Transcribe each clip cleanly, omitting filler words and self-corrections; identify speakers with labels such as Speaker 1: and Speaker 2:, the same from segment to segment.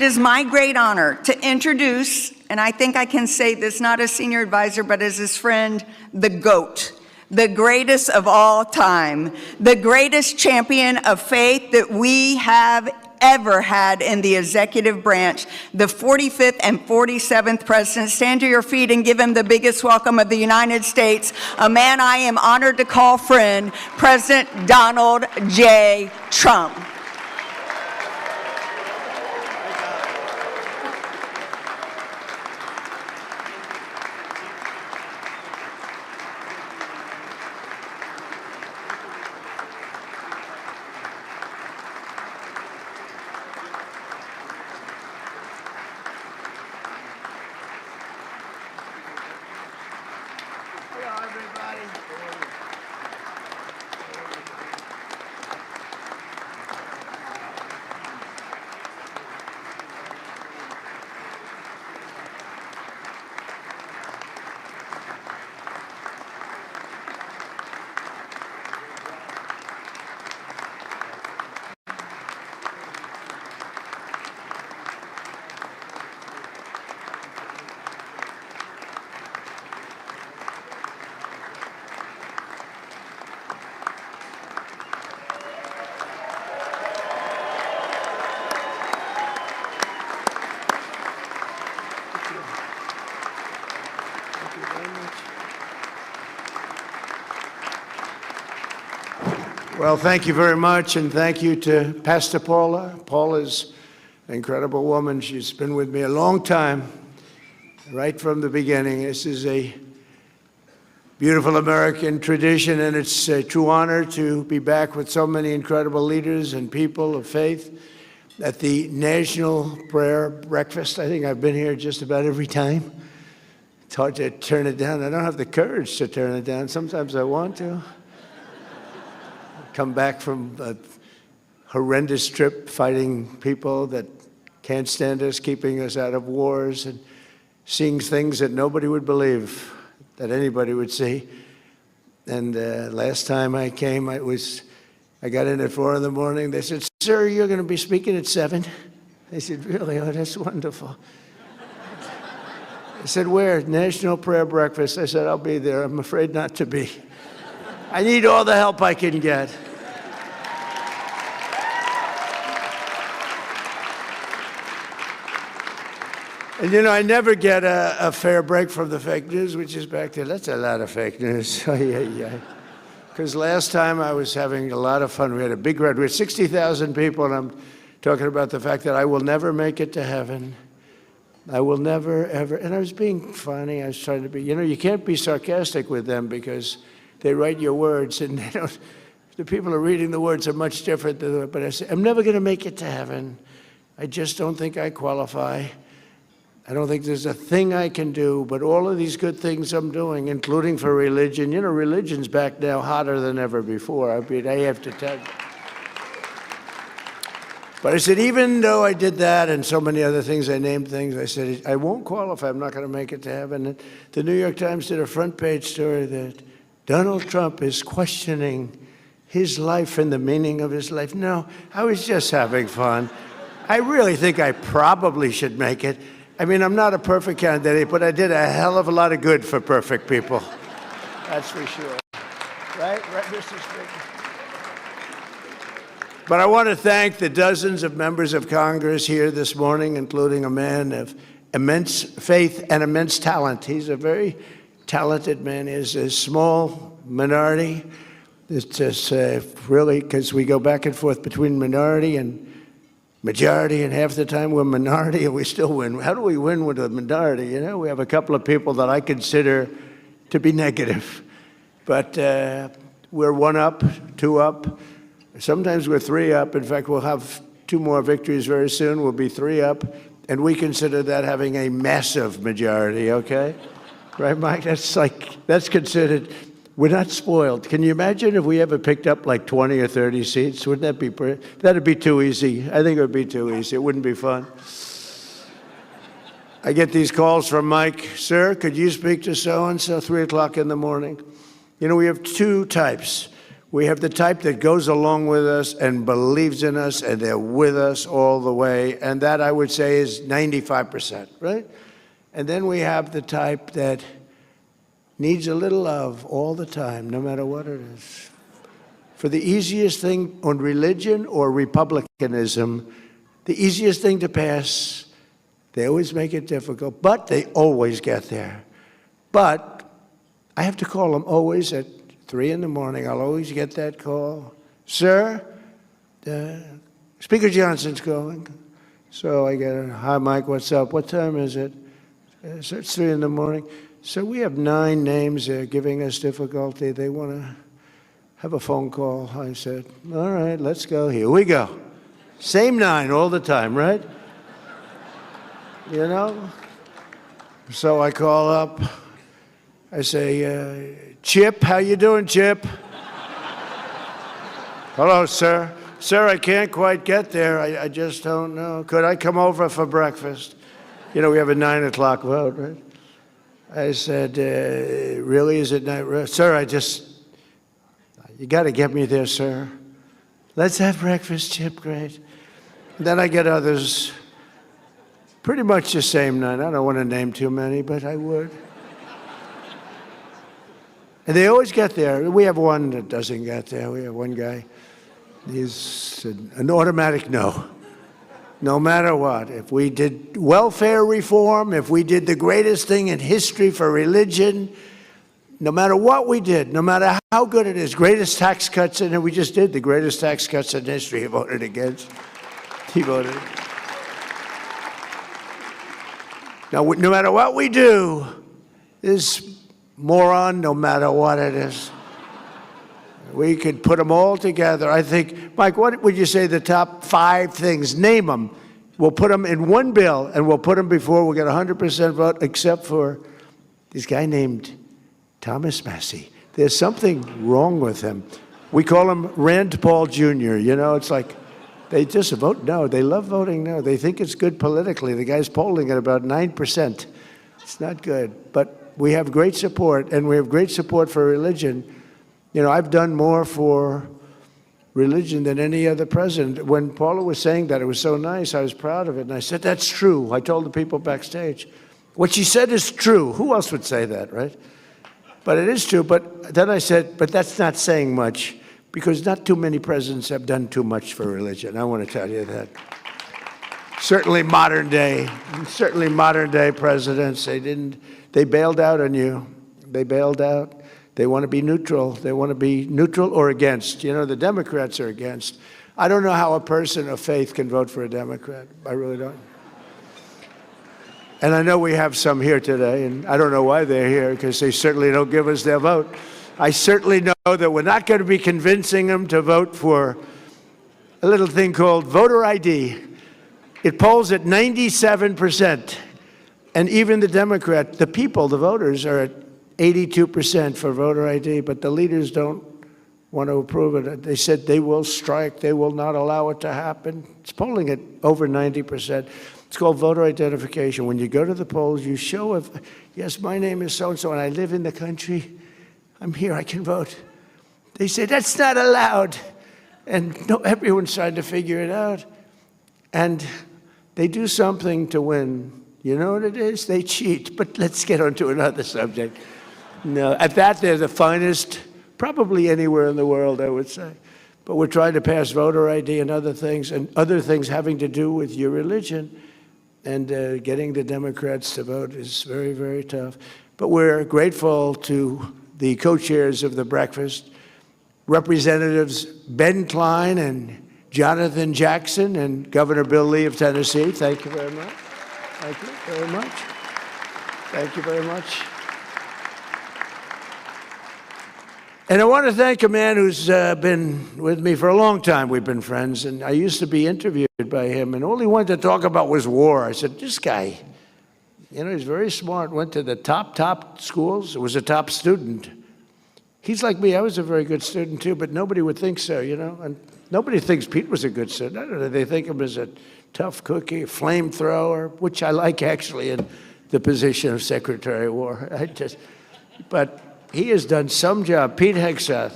Speaker 1: is my great honor to introduce, and I think I can say this not as senior advisor, but as his friend, the GOAT, the greatest of all time, the greatest champion of faith that we have ever had in the executive branch, the 45th and 47th president. Stand to your feet and give him the biggest welcome of the United States, a man I am honored to call friend, President Donald J. Trump.
Speaker 2: Well, thank you very much, and thank you to Pastor Paula. Paula's an incredible woman. She's been with me a long time, right from the beginning. This is a beautiful American tradition, and it's a true honor to be back with so many incredible leaders and people of faith at the National Prayer Breakfast. I think I've been here just about every time. It's hard to turn it down. I don't have the courage to turn it down. Sometimes I want to. Come back from a horrendous trip fighting people that can't stand us, keeping us out of wars, and seeing things that nobody would believe that anybody would see. And last time I came, I got in at 4 in the morning. They said, "Sir, you're going to be speaking at 7." I said, "Really? Oh, that's wonderful." I said, "Where?" "National Prayer Breakfast." I said, "I'll be there." I'm afraid not to be. I need all the help I can get. And you know, I never get a fair break from the fake news, which is back there. That's a lot of fake news. Because last time I was having a lot of fun. We had a big crowd. We had 60,000 people, and I'm talking about the fact that I will never make it to heaven. I will never, ever. And I was being funny. I was trying to be, you know, you can't be sarcastic with them because they write your words, and they don't, the people who are reading the words are much different. But I say, I'm never going to make it to heaven. I just don't think I qualify. I don't think there's a thing I can do, but all of these good things I'm doing, including for religion. You know, religion's back now hotter than ever before. I mean, I have to tell you. But I said, even though I did that and so many other things, I named things, I said, I won't qualify. I'm not going to make it to heaven. And the New York Times did a front page story that Donald Trump is questioning his life and the meaning of his life. No, I was just having fun. I really think I probably should make it. I mean, I'm not a perfect candidate, but I did a hell of a lot of good for perfect people. That's for sure. Right, Mr. Speaker? But I want to thank the dozens of members of Congress here this morning, including a man of immense faith and immense talent. He's a very talented man. He's a small minority. It's just really, because we go back and forth between minority and majority, and half the time we're minority and we still win. How do we win with a minority? You know, we have a couple of people that I consider to be negative. But we're 1 up, 2 up. Sometimes we're 3 up. In fact, we'll have 2 more victories very soon. We'll be 3 up. And we consider that having a massive majority, okay? Right, Mike? That's considered, we're not spoiled. Can you imagine if we ever picked up like 20 or 30 seats? Wouldn't that be that'd be too easy. I think it would be too easy. It wouldn't be fun. I get these calls from Mike, "Sir, could you speak to so-and-so 3 o'clock in the morning?" You know, we have 2 types. We have the type that goes along with us and believes in us, and they're with us all the way. And that, I would say, is 95%, right? And then we have the type that needs a little love all the time, no matter what it is. For the easiest thing on religion or republicanism, the easiest thing to pass, they always make it difficult, but they always get there. But I have to call them always at 3 in the morning. I'll always get that call. Sir, Speaker Johnson's going. So I get, hi, Mike, what's up? What time is it? So it's 3 in the morning. So we have 9 names there giving us difficulty. They want to have a phone call. I said, all right, let's go. Here we go. Same 9 all the time, right? You know? So I call up. I say, Chip, how you doing, Chip? Hello, sir. Sir, I can't quite get there. I just don't know. Could I come over for breakfast? You know, we have a 9 o'clock vote, right? I said, really, is it not? Sir, you got to get me there, sir. Let's have breakfast, Chip, great. Then I get others, pretty much the same 9. I don't want to name too many, but I would. And they always get there. We have one that doesn't get there. We have one guy. He's an automatic no. No matter what. If we did welfare reform, if we did the greatest thing in history for religion, no matter what we did, no matter how good it is, greatest tax cuts, and we just did the greatest tax cuts in history, he voted against. He voted. Now, no matter what we do, this moron, no matter what it is. We could put them all together. I think, Mike, what would you say the top 5 things? Name them. We'll put them in one bill, and we'll put them before we'll get 100% vote, except for this guy named Thomas Massey. There's something wrong with him. We call him Rand Paul Jr. You know, it's like they just vote no. They love voting no. They think it's good politically. The guy's polling at about 9%. It's not good, but we have great support, and we have great support for religion. You know, I've done more for religion than any other president. When Paula was saying that, it was so nice. I was proud of it, and I said, that's true. I told the people backstage. What she said is true. Who else would say that, right? But it is true. But then I said, but that's not saying much, because not too many presidents have done too much for religion. I want to tell you that. Certainly modern day presidents, they bailed out on you. They bailed out. They want to be neutral. They want to be neutral or against. You know, the Democrats are against. I don't know how a person of faith can vote for a Democrat. I really don't. And I know we have some here today, and I don't know why they're here, because they certainly don't give us their vote. I certainly know that we're not going to be convincing them to vote for a little thing called voter ID. It polls at 97%. And even the Democrat, the people, the voters, are at 82% for voter ID, but the leaders don't want to approve it. They said they will strike. They will not allow it to happen. It's polling at over 90%. It's called voter identification. When you go to the polls, you show, yes, my name is so-and-so, and I live in the country. I'm here. I can vote. They say, that's not allowed. And no, everyone's trying to figure it out. And they do something to win. You know what it is? They cheat. But let's get on to another subject. No, at that, they're the finest, probably anywhere in the world, I would say. But we're trying to pass voter ID and other things having to do with your religion. And getting the Democrats to vote is very, very tough. But we're grateful to the co-chairs of the breakfast, Representatives Ben Klein and Jonathan Jackson and Governor Bill Lee of Tennessee. Thank you very much. Thank you very much. Thank you very much. And I want to thank a man who's been with me for a long time. We've been friends, and I used to be interviewed by him, and all he wanted to talk about was war. I said, this guy, you know, he's very smart, went to the top schools, was a top student. He's like me. I was a very good student, too, but nobody would think so, you know, and nobody thinks Pete was a good student. I don't know. They think of him as a tough cookie, a flamethrower, which I like, actually, in the position of Secretary of War. But he has done some job. Pete Hegseth.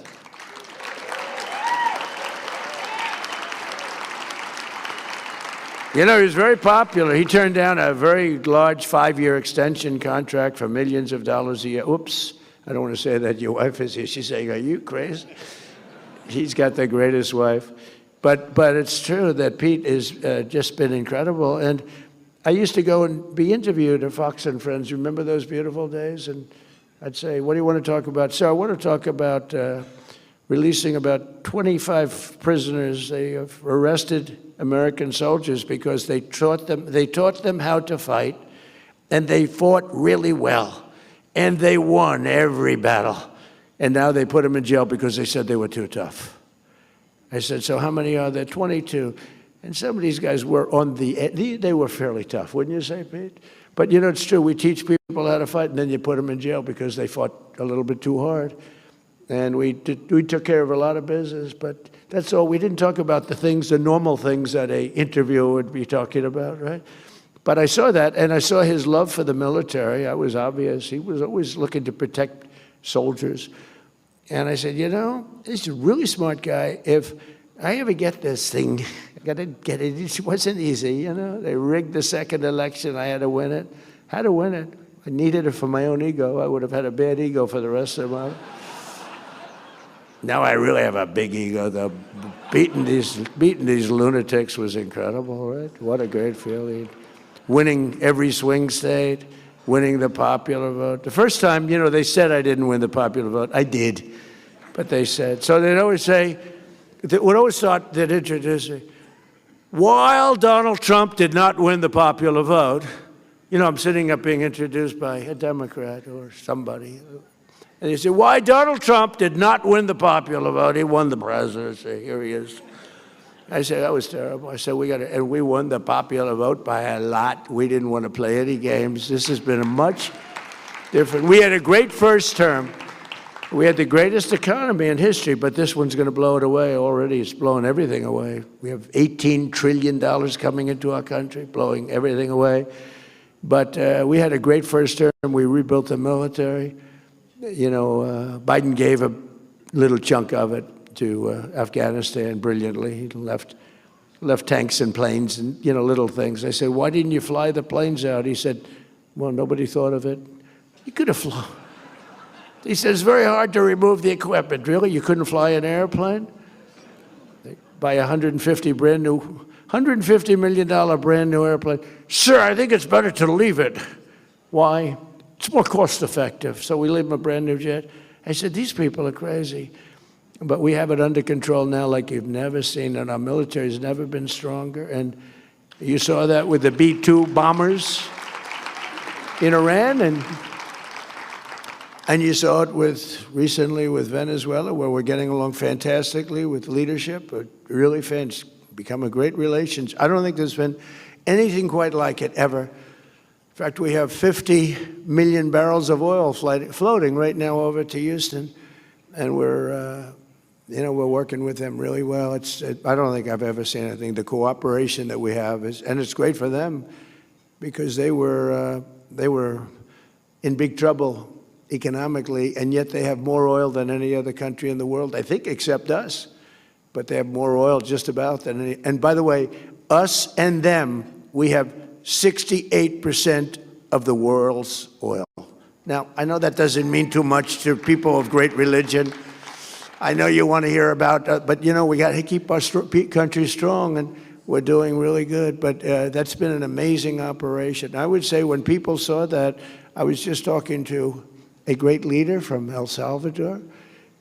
Speaker 2: You know, he was very popular. He turned down a very large 5-year extension contract for millions of dollars a year. Oops, I don't want to say that. Your wife is here. She's saying, are you crazy? He's got the greatest wife. But it's true that Pete has just been incredible. And I used to go and be interviewed at Fox and Friends. Remember those beautiful days? And I'd say, what do you want to talk about? So I want to talk about releasing about 25 prisoners. They have arrested American soldiers because they taught them how to fight, and they fought really well, and they won every battle. And now they put them in jail because they said they were too tough. I said, so how many are there? 22. And some of these guys were they were fairly tough, wouldn't you say, Pete? But you know, it's true, we teach people how to fight, and then you put them in jail because they fought a little bit too hard. And we took care of a lot of business, but that's all. We didn't talk about the normal things that an interviewer would be talking about, right? But I saw that, and I saw his love for the military. It was obvious. He was always looking to protect soldiers. And I said, you know, this is a really smart guy. If I ever get this thing, I got to get it. It wasn't easy, you know. They rigged the second election. I had to win it. Had to win it. I needed it for my own ego. I would have had a bad ego for the rest of my life. Now I really have a big ego, though. Beating these lunatics was incredible, right? What a great feeling. Winning every swing state, winning the popular vote. The first time, you know, they said I didn't win the popular vote. I did, but they said. So they'd always say, would always thought they'd introduce me. While Donald Trump did not win the popular vote, you know, I'm sitting up being introduced by a Democrat or somebody. And they say, why Donald Trump did not win the popular vote? He won the presidency. Here he is. I said, that was terrible. I said, and we won the popular vote by a lot. We didn't want to play any games. This has been a much different. We had a great first term. We had the greatest economy in history, but this one's going to blow it away already. It's blowing everything away. We have $18 trillion coming into our country, blowing everything away. But we had a great first term. We rebuilt the military. You know, Biden gave a little chunk of it to Afghanistan brilliantly. He left tanks and planes and, you know, little things. I said, why didn't you fly the planes out? He said, well, nobody thought of it. You could have flown. He said, it's very hard to remove the equipment. Really? You couldn't fly an airplane? Buy a $150 million brand new airplane. Sir, I think it's better to leave it. Why? It's more cost effective. So we leave them a brand new jet. I said, these people are crazy. But we have it under control now like you've never seen, and our military has never been stronger. And you saw that with the B-2 bombers in Iran, and you saw it recently with Venezuela, where we're getting along fantastically with leadership. Really become a great relationship. I don't think there's been anything quite like it ever. In fact, we have 50 million barrels of oil floating right now over to Houston, and we're working with them really well. I don't think I've ever seen anything. The cooperation that we have and it's great for them because they were in big trouble economically, and yet they have more oil than any other country in the world, I think, except us. But they have more oil just about than any. And by the way, us and them, we have 68% of the world's oil. Now, I know that doesn't mean too much to people of great religion. I know you want to hear about, but you know, we got to keep our country strong, and we're doing really good. But that's been an amazing operation. I would say when people saw that, I was just talking to a great leader from El Salvador,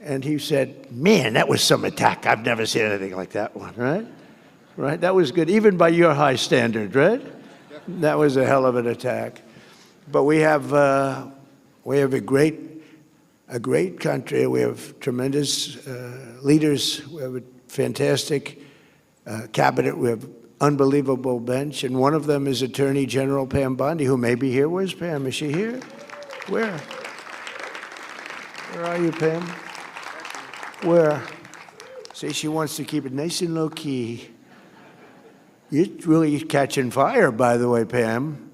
Speaker 2: and he said, man, that was some attack. I've never seen anything like that one, right? Right? That was good, even by your high standard, right? That was a hell of an attack. But we have a great country. We have tremendous leaders. We have a fantastic cabinet. We have unbelievable bench. And one of them is Attorney General Pam Bondi, who may be here. Where's Pam? Is she here? Where? Where are you, Pam? Where? See, she wants to keep it nice and low-key. You're really catching fire, by the way, Pam.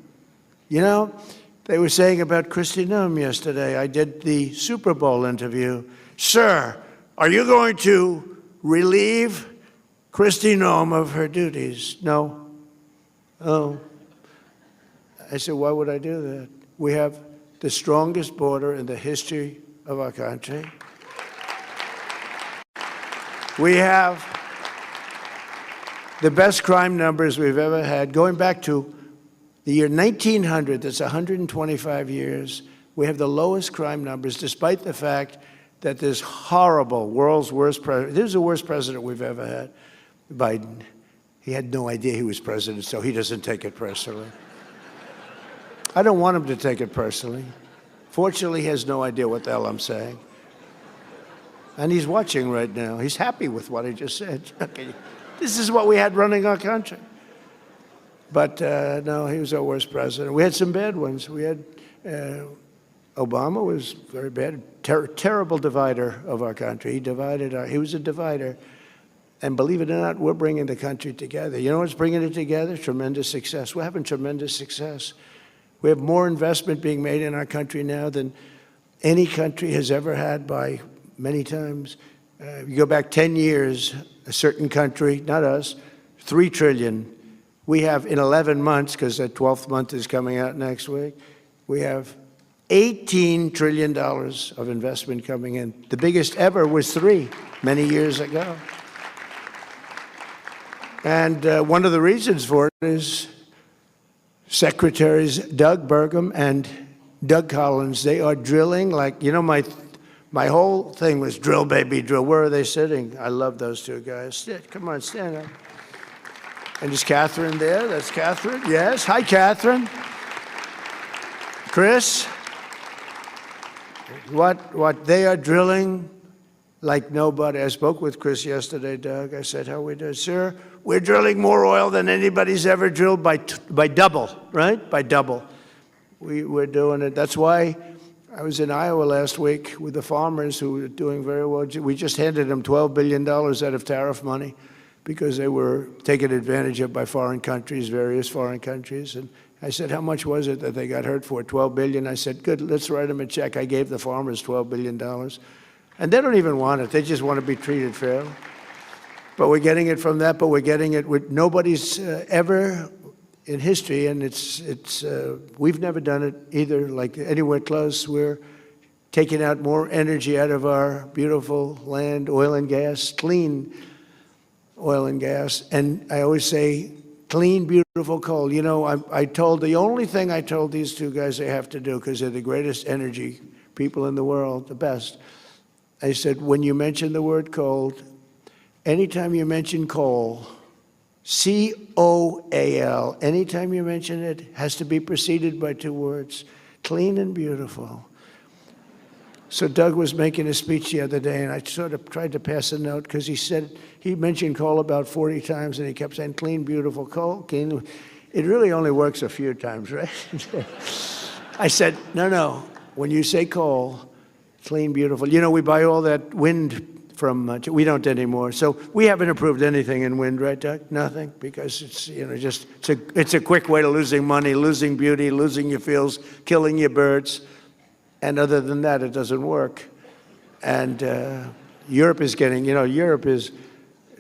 Speaker 2: You know, they were saying about Kristi Noem yesterday. I did the Super Bowl interview. Sir, are you going to relieve Kristi Noem of her duties? No. Oh. I said, why would I do that? We have the strongest border in the history of our country. We have the best crime numbers we've ever had. Going back to the year 1900, that's 125 years, we have the lowest crime numbers, despite the fact that this horrible, world's worst president, this is the worst president we've ever had, Biden. He had no idea he was president, so he doesn't take it personally. I don't want him to take it personally. Fortunately, he has no idea what the hell I'm saying. And he's watching right now. He's happy with what I just said. Okay. This is what we had running our country. But no, he was our worst president. We had some bad ones. We had Obama was very bad, terrible divider of our country. He was a divider. And believe it or not, we're bringing the country together. You know what's bringing it together? Tremendous success. We're having tremendous success. We have more investment being made in our country now than any country has ever had by many times. You go back 10 years, a certain country, not us, $3 trillion. We have in 11 months, because the 12th month is coming out next week, we have $18 trillion of investment coming in. The biggest ever was 3 many years ago. And one of the reasons for it is Secretaries Doug Burgum and Doug Collins. They are drilling like, you know, my whole thing was drill, baby, drill. Where are they sitting? I love those two guys. Come on, stand up. And is Catherine there? That's Catherine. Yes. Hi, Catherine. Chris. What they are drilling like nobody. I spoke with Chris yesterday, Doug. I said, how we do? Sir, we're drilling more oil than anybody's ever drilled by double, right? By double. We're doing it. That's why I was in Iowa last week with the farmers who were doing very well. We just handed them $12 billion out of tariff money because they were taken advantage of by foreign countries, various foreign countries. And I said, how much was it that they got hurt for? $12 billion. I said, good, let's write them a check. I gave the farmers $12 billion. And they don't even want it. They just want to be treated fairly. But we're getting it from that, but we're getting it with nobody's ever in history, and we've never done it either, like anywhere close. We're taking out more energy out of our beautiful land, oil and gas, clean oil and gas. And I always say, clean, beautiful coal. You know, the only thing I told these two guys they have to do, because they're the greatest energy people in the world, the best. I said, when you mention the word coal, anytime you mention coal, C-O-A-L, anytime you mention it, has to be preceded by 2 words, clean and beautiful. So Doug was making a speech the other day, and I sort of tried to pass a note, because he mentioned coal about 40 times, and he kept saying, clean, beautiful coal, clean. It really only works a few times, right? I said, no, when you say coal, clean, beautiful. You know, we buy all that wind from, we don't anymore. So we haven't approved anything in wind, right, Doug? Nothing, because it's, you know, just, it's a quick way to losing money, losing beauty, losing your fields, killing your birds. And other than that, it doesn't work. And Europe is Europe is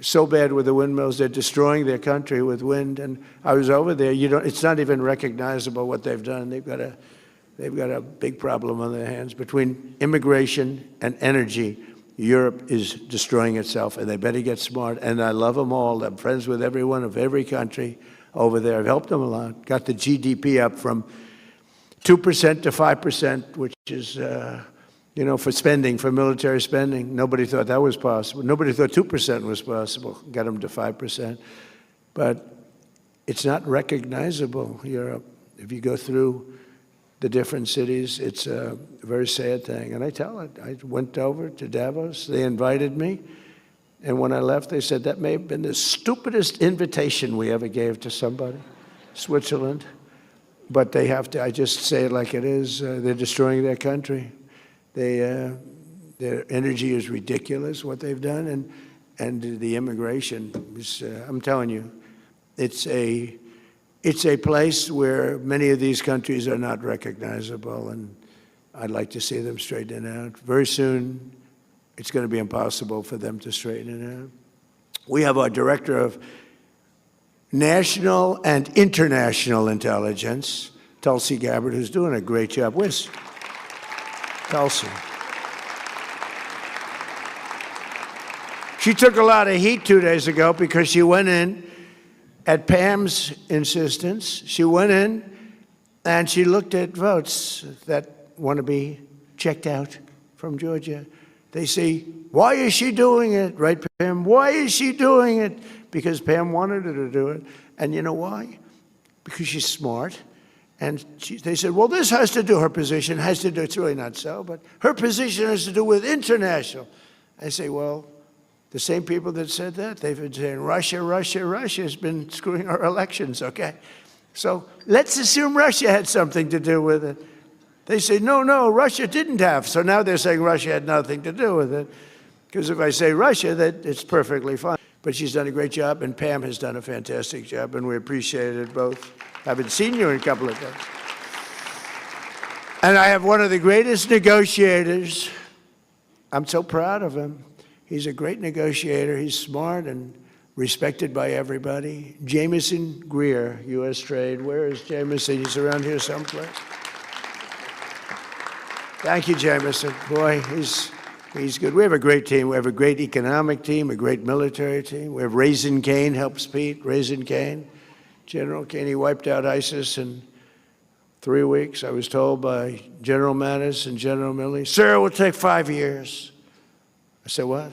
Speaker 2: so bad with the windmills, they're destroying their country with wind. And I was over there, it's not even recognizable what they've done. They've got a big problem on their hands. Between immigration and energy, Europe is destroying itself, and they better get smart. And I love them all. I'm friends with everyone of every country over there. I've helped them a lot. Got the GDP up from 2% to 5%, which is, for spending, for military spending. Nobody thought that was possible. Nobody thought 2% was possible. Got them to 5%. But it's not recognizable, Europe. If you go through the different cities, it's a very sad thing. And I tell it. I went over to Davos. They invited me. And when I left, they said, that may have been the stupidest invitation we ever gave to somebody, Switzerland. But they have to, I just say it like it is, they're destroying their country. Their energy is ridiculous, what they've done. And the immigration is, I'm telling you, it's a place where many of these countries are not recognizable, and I'd like to see them straighten it out. Very soon, it's going to be impossible for them to straighten it out. We have our director of national and international intelligence, Tulsi Gabbard, who's doing a great job. Where's Tulsi? She took a lot of heat 2 days ago because she went in, at Pam's insistence, she went in and she looked at votes that want to be checked out from Georgia. They say, why is she doing it? Right, Pam? Why is she doing it? Because Pam wanted her to do it. And you know why? Because she's smart. And they said, well, this has to do, her position has to do, it's really not so, but her position has to do with international. I say, well, the same people that said that, they've been saying, Russia has been screwing our elections, okay? So let's assume Russia had something to do with it. They say, no, Russia didn't have. So now they're saying Russia had nothing to do with it. Because if I say Russia, that it's perfectly fine. But she's done a great job, and Pam has done a fantastic job, and we appreciate it both. I haven't seen you in a couple of days. And I have one of the greatest negotiators. I'm so proud of him. He's a great negotiator. He's smart and respected by everybody. Jameson Greer, U.S. Trade. Where is Jameson? He's around here someplace. Thank you, Jameson. Boy, he's good. We have a great team. We have a great economic team, a great military team. We have Raisin Cain helps Pete. Raisin Cain, General Cain. He wiped out ISIS in 3 weeks. I was told by General Mattis and General Milley, sir, it will take 5 years. I said, what?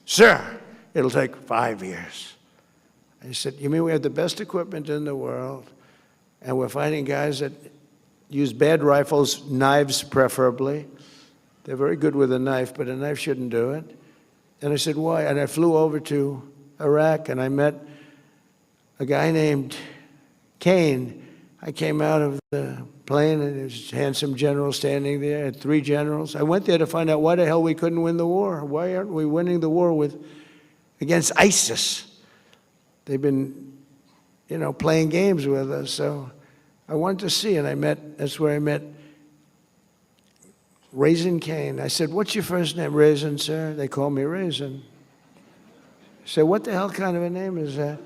Speaker 2: Sir, it'll take 5 years. I said, you mean we have the best equipment in the world, and we're fighting guys that use bad rifles, knives preferably. They're very good with a knife, but a knife shouldn't do it. And I said, why? And I flew over to Iraq, and I met a guy named Cain. I came out of the plane, and there's a handsome general standing there, and 3 generals. I went there to find out why the hell we couldn't win the war. Why aren't we winning the war against ISIS? They've been, playing games with us. So I wanted to see, and that's where I met Raisin Cain. I said, what's your first name? Raisin, sir. They call me Raisin. I said, what the hell kind of a name is that?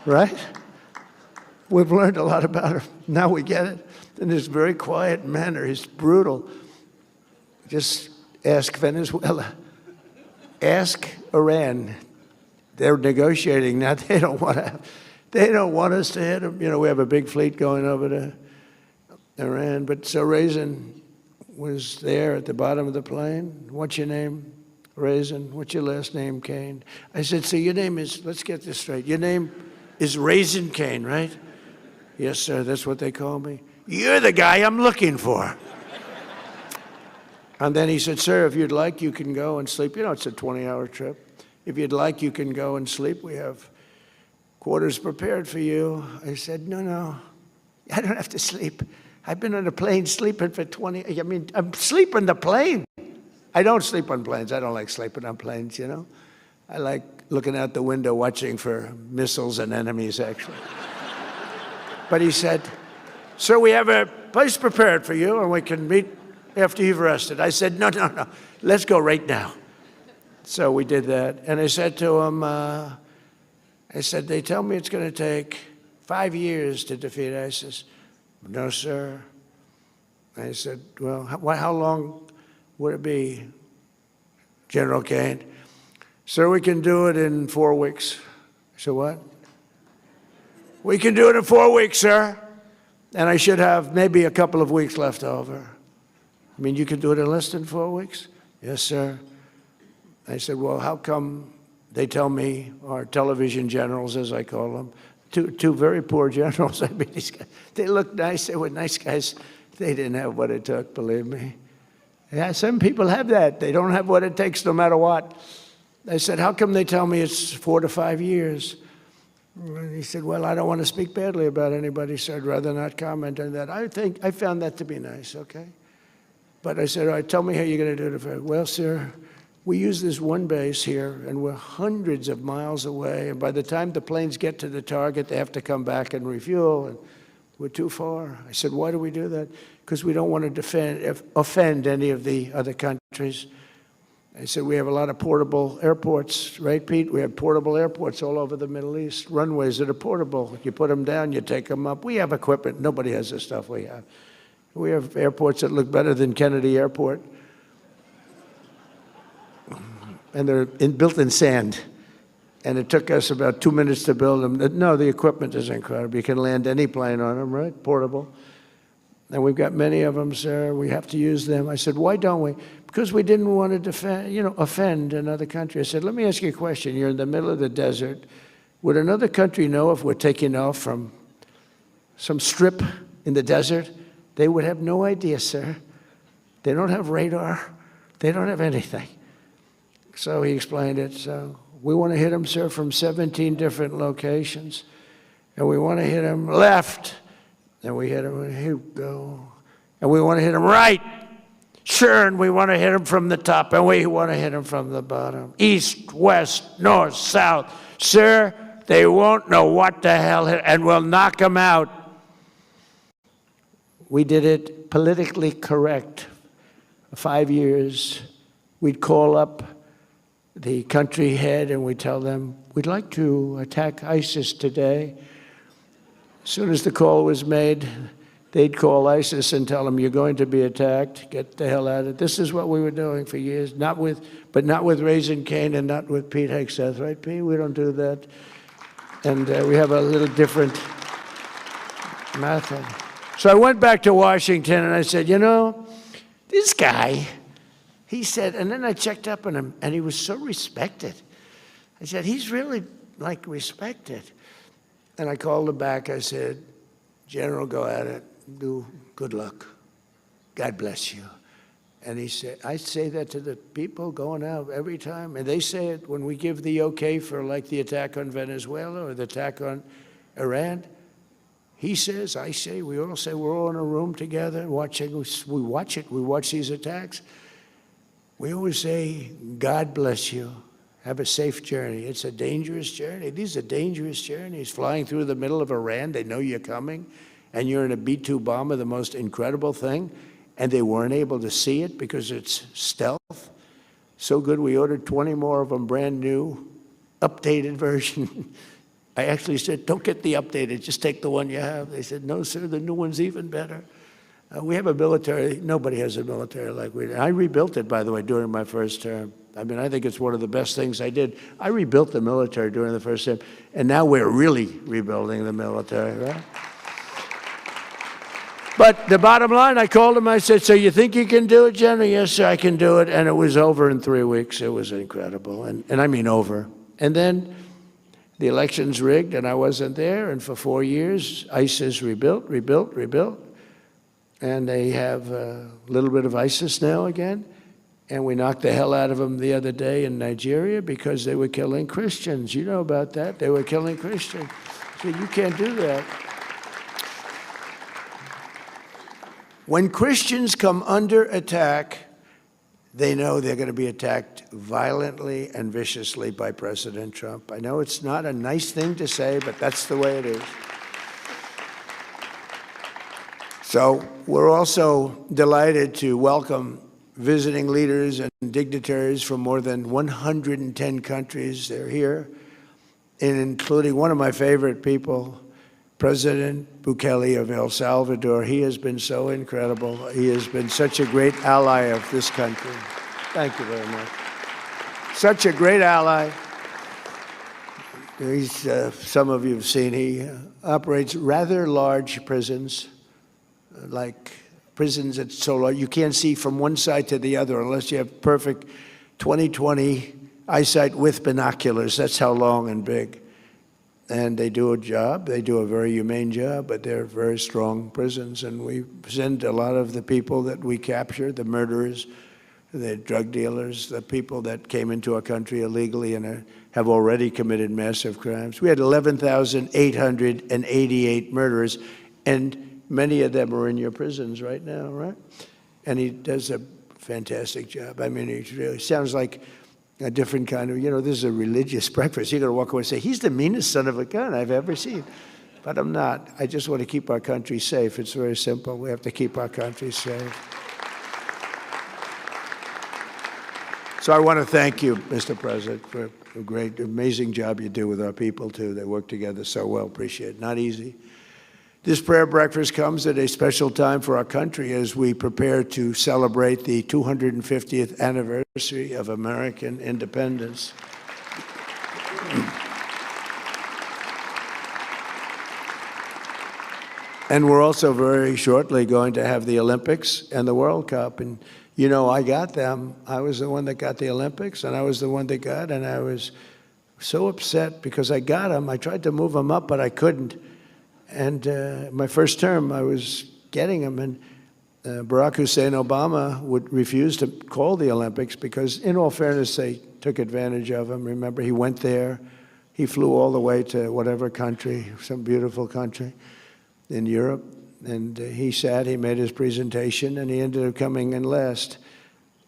Speaker 2: Right? We've learned a lot about him. Now we get it. In his very quiet manner, he's brutal. Just ask Venezuela. Ask Iran. They're negotiating now. They don't want us to hit them. We have a big fleet going over to Iran. But so Raisin was there at the bottom of the plane. What's your name? Raisin. What's your last name? Cain. I said, so your name is, let's get this straight. Your name is Raisin Cain, right? Yes, sir, that's what they call me. You're the guy I'm looking for. And then he said, sir, if you'd like, you can go and sleep. It's a 20-hour trip. If you'd like, you can go and sleep. We have quarters prepared for you. I said, no, I don't have to sleep. I've been on a plane sleeping for I'm asleep on the plane. I don't sleep on planes. I don't like sleeping on planes, I like looking out the window watching for missiles and enemies, actually. But he said, sir, we have a place prepared for you, and we can meet after you've rested. I said, no, let's go right now. So we did that. And I said to him, they tell me it's going to take 5 years to defeat ISIS. No, sir. I said, well, how long would it be, General Cain? Sir, we can do it in 4 weeks. I said, what? We can do it in 4 weeks, sir. And I should have maybe a couple of weeks left over. You can do it in less than 4 weeks? Yes, sir. I said, well, how come they tell me, our television generals, as I call them, two very poor generals, these guys, they look nice, they were nice guys. They didn't have what it took, believe me. Yeah, some people have that. They don't have what it takes no matter what. I said, how come they tell me it's 4 to 5 years? And he said, well, I don't want to speak badly about anybody, so I'd rather not comment on that. I found that to be nice, okay? But I said, all right, tell me how you're going to do it. Well, sir, we use this one base here, and we're hundreds of miles away. And by the time the planes get to the target, they have to come back and refuel, and we're too far. I said, why do we do that? Because we don't want to offend any of the other countries. I said, we have a lot of portable airports, right, Pete? We have portable airports all over the Middle East, runways that are portable. You put them down, you take them up. We have equipment. Nobody has the stuff we have. We have airports that look better than Kennedy Airport. And they're built in sand. And it took us about 2 minutes to build them. No, the equipment is incredible. You can land any plane on them, right? Portable. And we've got many of them, sir. We have to use them. I said, why don't we? Because we didn't want to defend, offend another country. I said, let me ask you a question. You're in the middle of the desert. Would another country know if we're taking off from some strip in the desert? They would have no idea, sir. They don't have radar. They don't have anything. So he explained it. So we want to hit them, sir, from 17 different locations. And we want to hit them left. And we hit them, here we go. And we want to hit them right. Sure, and we want to hit them from the top, and we want to hit them from the bottom. East, west, north, south. Sir, they won't know what the hell hit, and we'll knock them out. We did it politically correct. 5 years, we'd call up the country head, and we'd tell them, we'd like to attack ISIS today. As soon as the call was made, they'd call ISIS and tell them, you're going to be attacked, get the hell out of it. This is what we were doing for years, but not with Raising Cane and not with Pete Hegseth, right, Pete? We don't do that. And we have a little different method. So I went back to Washington and I said, this guy, he said, and then I checked up on him and he was so respected. I said, he's really respected. And I called him back, I said, General, go at it. Do good luck. God bless you. And he said, I say that to the people going out every time. And they say it when we give the okay for the attack on Venezuela or the attack on Iran. He says, I say, we all say, we're all in a room together watching. We watch it. We watch these attacks. We always say, God bless you. Have a safe journey. It's a dangerous journey. These are dangerous journeys. Flying through the middle of Iran, they know you're coming. And you're in a B-2 bomber, the most incredible thing, and they weren't able to see it because it's stealth. So good, we ordered 20 more of them, brand new, updated version. I actually said, don't get the updated, just take the one you have. They said, no, sir, the new one's even better. We have a military, nobody has a military like we do. I rebuilt it, by the way, during my first term. I mean, I think it's one of the best things I did. I rebuilt the military during the first term, and now we're really rebuilding the military, right? But the bottom line, I called him, I said, so you think you can do it, General? Yes, sir, I can do it. And it was over in 3 weeks. It was incredible. And I mean over. And then the election's rigged, and I wasn't there. And for 4 years, ISIS rebuilt. And they have a little bit of ISIS now again. And we knocked the hell out of them the other day in Nigeria because they were killing Christians. You know about that. They were killing Christians. So you can't do that. When Christians come under attack, they know they're going to be attacked violently and viciously by President Trump. I know it's not a nice thing to say, but that's the way it is. So we're also delighted to welcome visiting leaders and dignitaries from more than 110 countries. They're here, and including one of my favorite people, President Bukele of El Salvador. He has been so incredible. He has been such a great ally of this country. Thank you very much. Such a great ally. He's, some of you have seen, he operates rather large prisons, like prisons that's so large you can't see from one side to the other unless you have perfect 20/20 eyesight with binoculars. That's how long and big. And they do a job. They do a very humane job, but they're very strong prisons. And we send a lot of the people that we capture, the murderers, the drug dealers, the people that came into our country illegally and have already committed massive crimes. We had 11,888 murderers, and many of them are in your prisons right now, right? And he does a fantastic job. I mean, he really sounds like a different kind of, this is a religious breakfast. You're going to walk away and say, he's the meanest son of a gun I've ever seen. But I'm not. I just want to keep our country safe. It's very simple. We have to keep our country safe. So I want to thank you, Mr. President, for a great, amazing job you do with our people, too. They work together so well. Appreciate it. Not easy. This prayer breakfast comes at a special time for our country as we prepare to celebrate the 250th anniversary of American independence. And we're also very shortly going to have the Olympics and the World Cup. And, you know, I got them. I was the one that got the Olympics, and I was the one that got, and I was so upset because I got them. I tried to move them up, but I couldn't. And my first term, I was getting them, and Barack Hussein Obama would refuse to call the Olympics because, in all fairness, they took advantage of him. Remember, he went there. He flew all the way to whatever country, some beautiful country in Europe, and he sat, he made his presentation, and he ended up coming in last.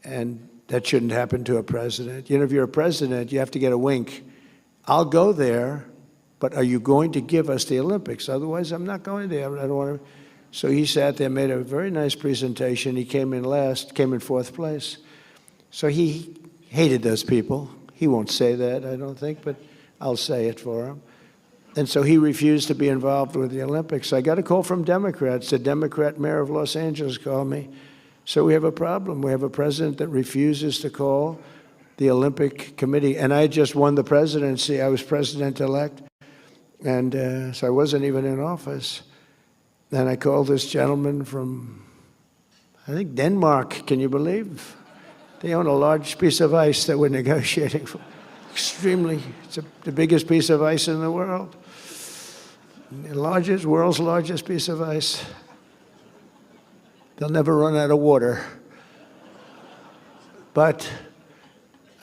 Speaker 2: And that shouldn't happen to a president. You know, if you're a president, you have to get a wink. I'll go there, but are you going to give us the Olympics? Otherwise, I'm not going there. I don't want to. So he sat there, made a very nice presentation. He came in last, came in fourth place. So he hated those people. He won't say that, I don't think, but I'll say it for him. And so he refused to be involved with the Olympics. I got a call from Democrats. The Democrat mayor of Los Angeles called me. So we have a problem. We have a president that refuses to call the Olympic Committee. And I just won the presidency. I was president-elect. And so I wasn't even in office. And I called this gentleman from, I think, Denmark. Can you believe? They own a large piece of ice that we're negotiating for. Extremely, it's the biggest piece of ice in the world. The world's largest piece of ice. They'll never run out of water. But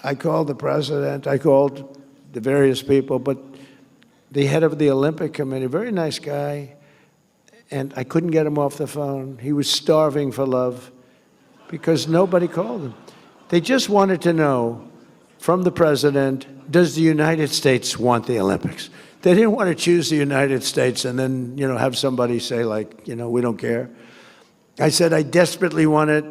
Speaker 2: I called the president, I called the various people, but the head of the Olympic Committee, very nice guy, and I couldn't get him off the phone. He was starving for love because nobody called him. They just wanted to know from the president, does the United States want the Olympics? They didn't want to choose the United States and then, you know, have somebody say, like, you know, we don't care. I said, I desperately want it.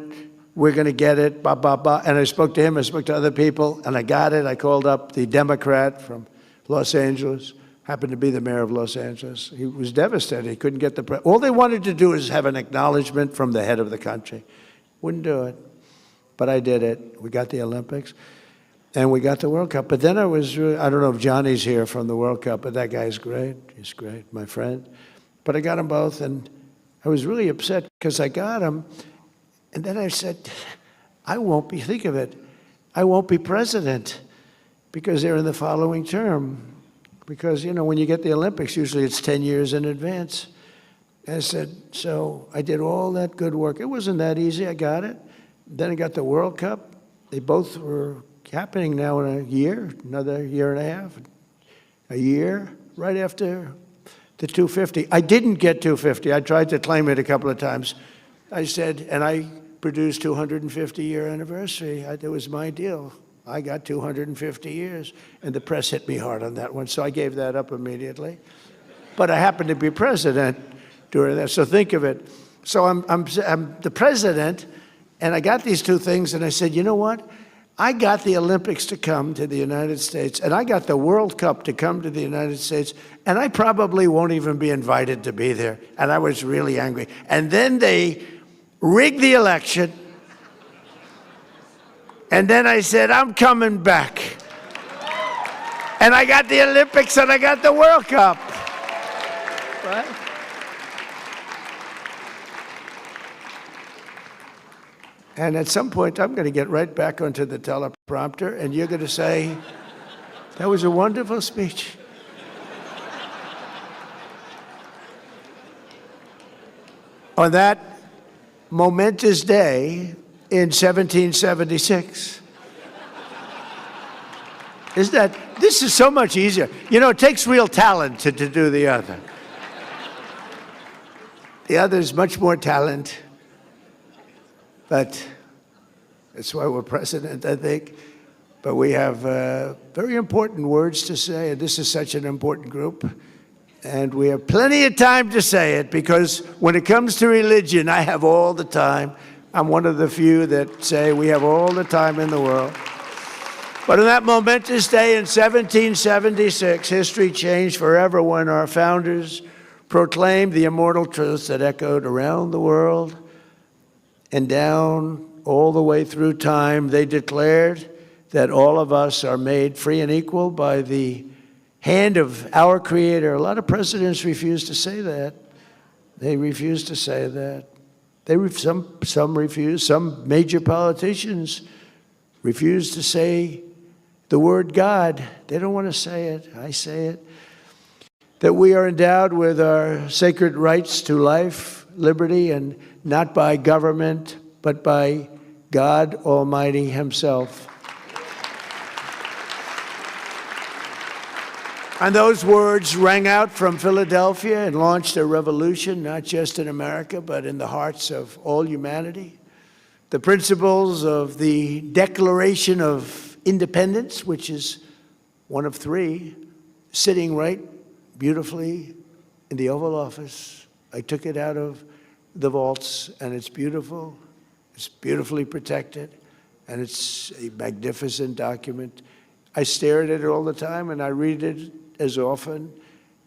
Speaker 2: We're going to get it, blah, blah, blah. And I spoke to him, I spoke to other people, and I got it. I called up the Democrat from Los Angeles, happened to be the mayor of Los Angeles. He was devastated. He couldn't get the all they wanted to do is have an acknowledgement from the head of the country. Wouldn't do it. But I did it. We got the Olympics. And we got the World Cup. But then I don't know if Johnny's here from the World Cup, but that guy's great. He's great, my friend. But I got them both, and I was really upset because I got them. And then I said, I won't be, think of it, I won't be president because they're in the following term. Because, you know, when you get the Olympics, usually it's 10 years in advance. And I said, so I did all that good work. It wasn't that easy. I got it. Then I got the World Cup. They both were happening now in a year, another year and a half, a year, right after the 250. I didn't get 250. I tried to claim it a couple of times. I said, and I produced 250-year anniversary. It was my deal. I got 250 years, and the press hit me hard on that one, so I gave that up immediately. But I happened to be president during that, so think of it. So I'm the president, and I got these two things, and I said, you know what? I got the Olympics to come to the United States, and I got the World Cup to come to the United States, and I probably won't even be invited to be there. And I was really angry. And then they rigged the election, and then I said, I'm coming back. And I got the Olympics, and I got the World Cup. Right? And at some point, I'm going to get right back onto the teleprompter, and you're going to say, that was a wonderful speech. On that momentous day in 1776. This is so much easier. You know, it takes real talent to do the other. The other is much more talent. But that's why we're president, I think. But we have very important words to say, and this is such an important group. And we have plenty of time to say it, because when it comes to religion, I have all the time. I'm one of the few that say we have all the time in the world. But on that momentous day in 1776, history changed forever when our founders proclaimed the immortal truths that echoed around the world and down all the way through time. They declared that all of us are made free and equal by the hand of our Creator. A lot of presidents refuse to say that. They refuse to say that. Some refuse. Some major politicians refuse to say the word God. They don't want to say it. I say it. That we are endowed with our sacred rights to life, liberty, and not by government, but by God Almighty Himself. And those words rang out from Philadelphia and launched a revolution, not just in America, but in the hearts of all humanity. The principles of the Declaration of Independence, which is one of three, sitting right beautifully in the Oval Office. I took it out of the vaults, and it's beautiful. It's beautifully protected, and it's a magnificent document. I stare at it all the time, and I read it as often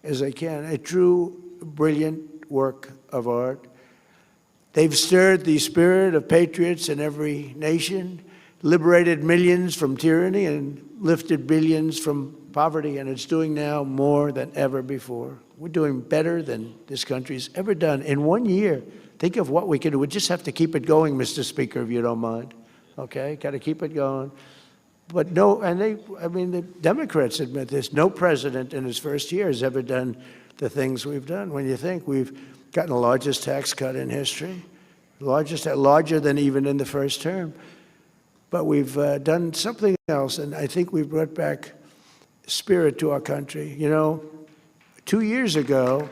Speaker 2: as I can. A true, brilliant work of art. They've stirred the spirit of patriots in every nation, liberated millions from tyranny, and lifted billions from poverty, and it's doing now more than ever before. We're doing better than this country's ever done. In 1 year, think of what we can do. We just have to keep it going, Mr. Speaker, if you don't mind. Okay, got to keep it going. But no, and the Democrats admit this. No president in his first year has ever done the things we've done. When you think we've gotten the largest tax cut in history, larger than even in the first term. But we've done something else, and I think we've brought back spirit to our country. You know, 2 years ago,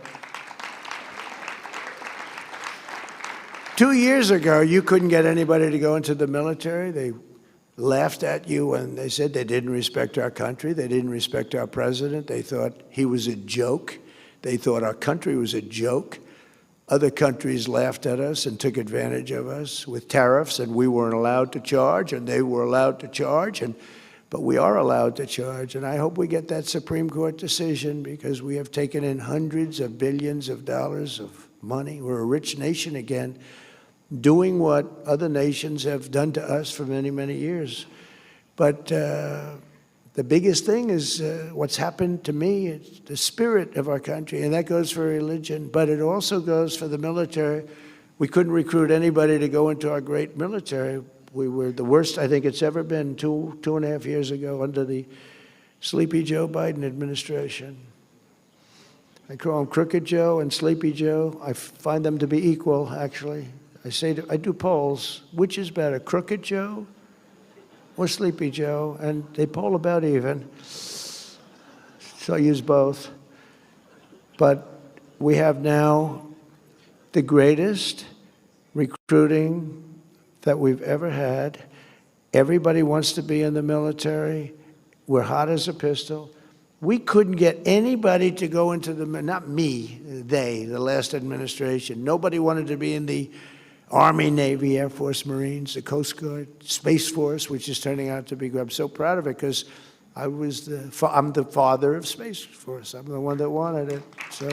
Speaker 2: you couldn't get anybody to go into the military. They laughed at you when they said they didn't respect our country. They didn't respect our president. They thought he was a joke. They thought our country was a joke. Other countries laughed at us and took advantage of us with tariffs, and we weren't allowed to charge, and they were allowed to charge, but we are allowed to charge. And I hope we get that Supreme Court decision, because we have taken in hundreds of billions of dollars of money. We're a rich nation again, doing what other nations have done to us for many, many years. But the biggest thing is what's happened to me. It's the spirit of our country, and that goes for religion, but it also goes for the military. We couldn't recruit anybody to go into our great military. We were the worst I think it's ever been 2.5 years ago under the Sleepy Joe Biden administration. I call him Crooked Joe and Sleepy Joe. I find them to be equal, actually. I do polls. Which is better, Crooked Joe or Sleepy Joe? And they poll about even. So I use both. But we have now the greatest recruiting that we've ever had. Everybody wants to be in the military. We're hot as a pistol. We couldn't get anybody to go into not me, the last administration. Nobody wanted to be in the Army, Navy, Air Force, Marines, the Coast Guard, Space Force, which is turning out to be good. I'm so proud of it, because I'm the father of Space Force. I'm the one that wanted it. So,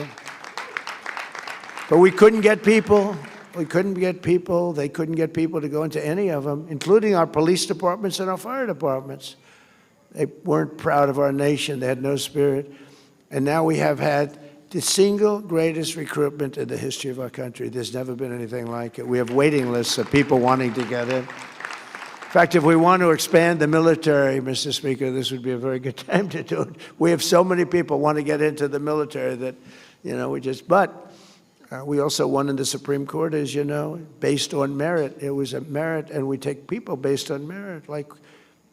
Speaker 2: but we couldn't get people. We couldn't get people. They couldn't get people to go into any of them, including our police departments and our fire departments. They weren't proud of our nation. They had no spirit. And now we have had the single greatest recruitment in the history of our country. There's never been anything like it. We have waiting lists of people wanting to get in. In fact, if we want to expand the military, Mr. Speaker, this would be a very good time to do it. We have so many people want to get into the military that, but we also won in the Supreme Court, as you know, based on merit. It was a merit, and we take people based on merit. Like,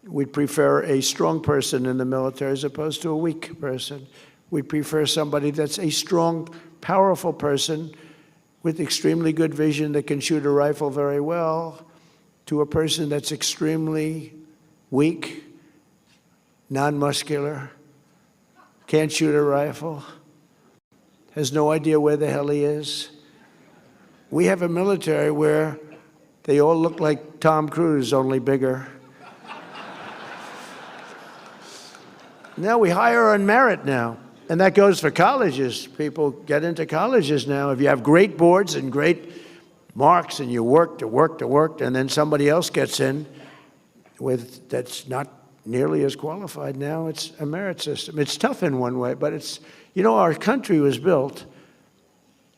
Speaker 2: we prefer a strong person in the military as opposed to a weak person. We prefer somebody that's a strong, powerful person with extremely good vision that can shoot a rifle very well, to a person that's extremely weak, non-muscular, can't shoot a rifle, has no idea where the hell he is. We have a military where they all look like Tom Cruise, only bigger. Now we hire on merit now. And that goes for colleges. People get into colleges now. If you have great boards and great marks and you work, and then somebody else gets in that's not nearly as qualified, now it's a merit system. It's tough in one way, but it's, our country was built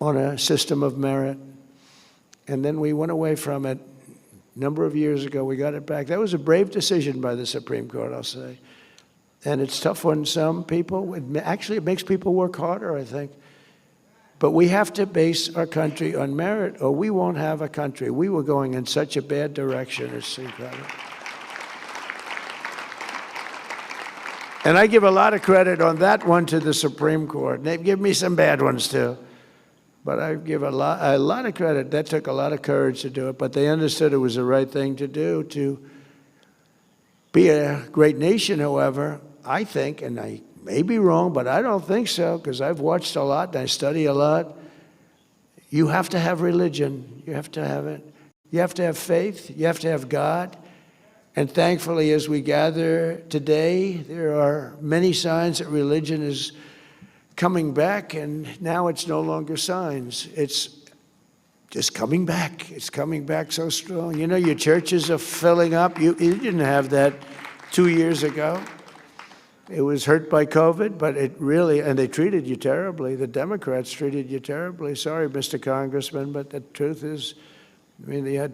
Speaker 2: on a system of merit. And then we went away from it a number of years ago. We got it back. That was a brave decision by the Supreme Court, I'll say. And it's tough on some people. Actually, it makes people work harder, I think. But we have to base our country on merit, or we won't have a country. We were going in such a bad direction. It's incredible. And I give a lot of credit on that one to the Supreme Court. They give me some bad ones, too. But I give a lot of credit. That took a lot of courage to do it. But they understood it was the right thing to do. To be a great nation, however, I think, and I may be wrong, but I don't think so, because I've watched a lot and I study a lot. You have to have religion. You have to have it. You have to have faith. You have to have God. And thankfully, as we gather today, there are many signs that religion is coming back, and now it's no longer signs. It's just coming back. It's coming back so strong. Your churches are filling up. You didn't have that 2 years ago. It was hurt by COVID, but it really, and they treated you terribly. The Democrats treated you terribly. Sorry, Mr. Congressman, but the truth is, they had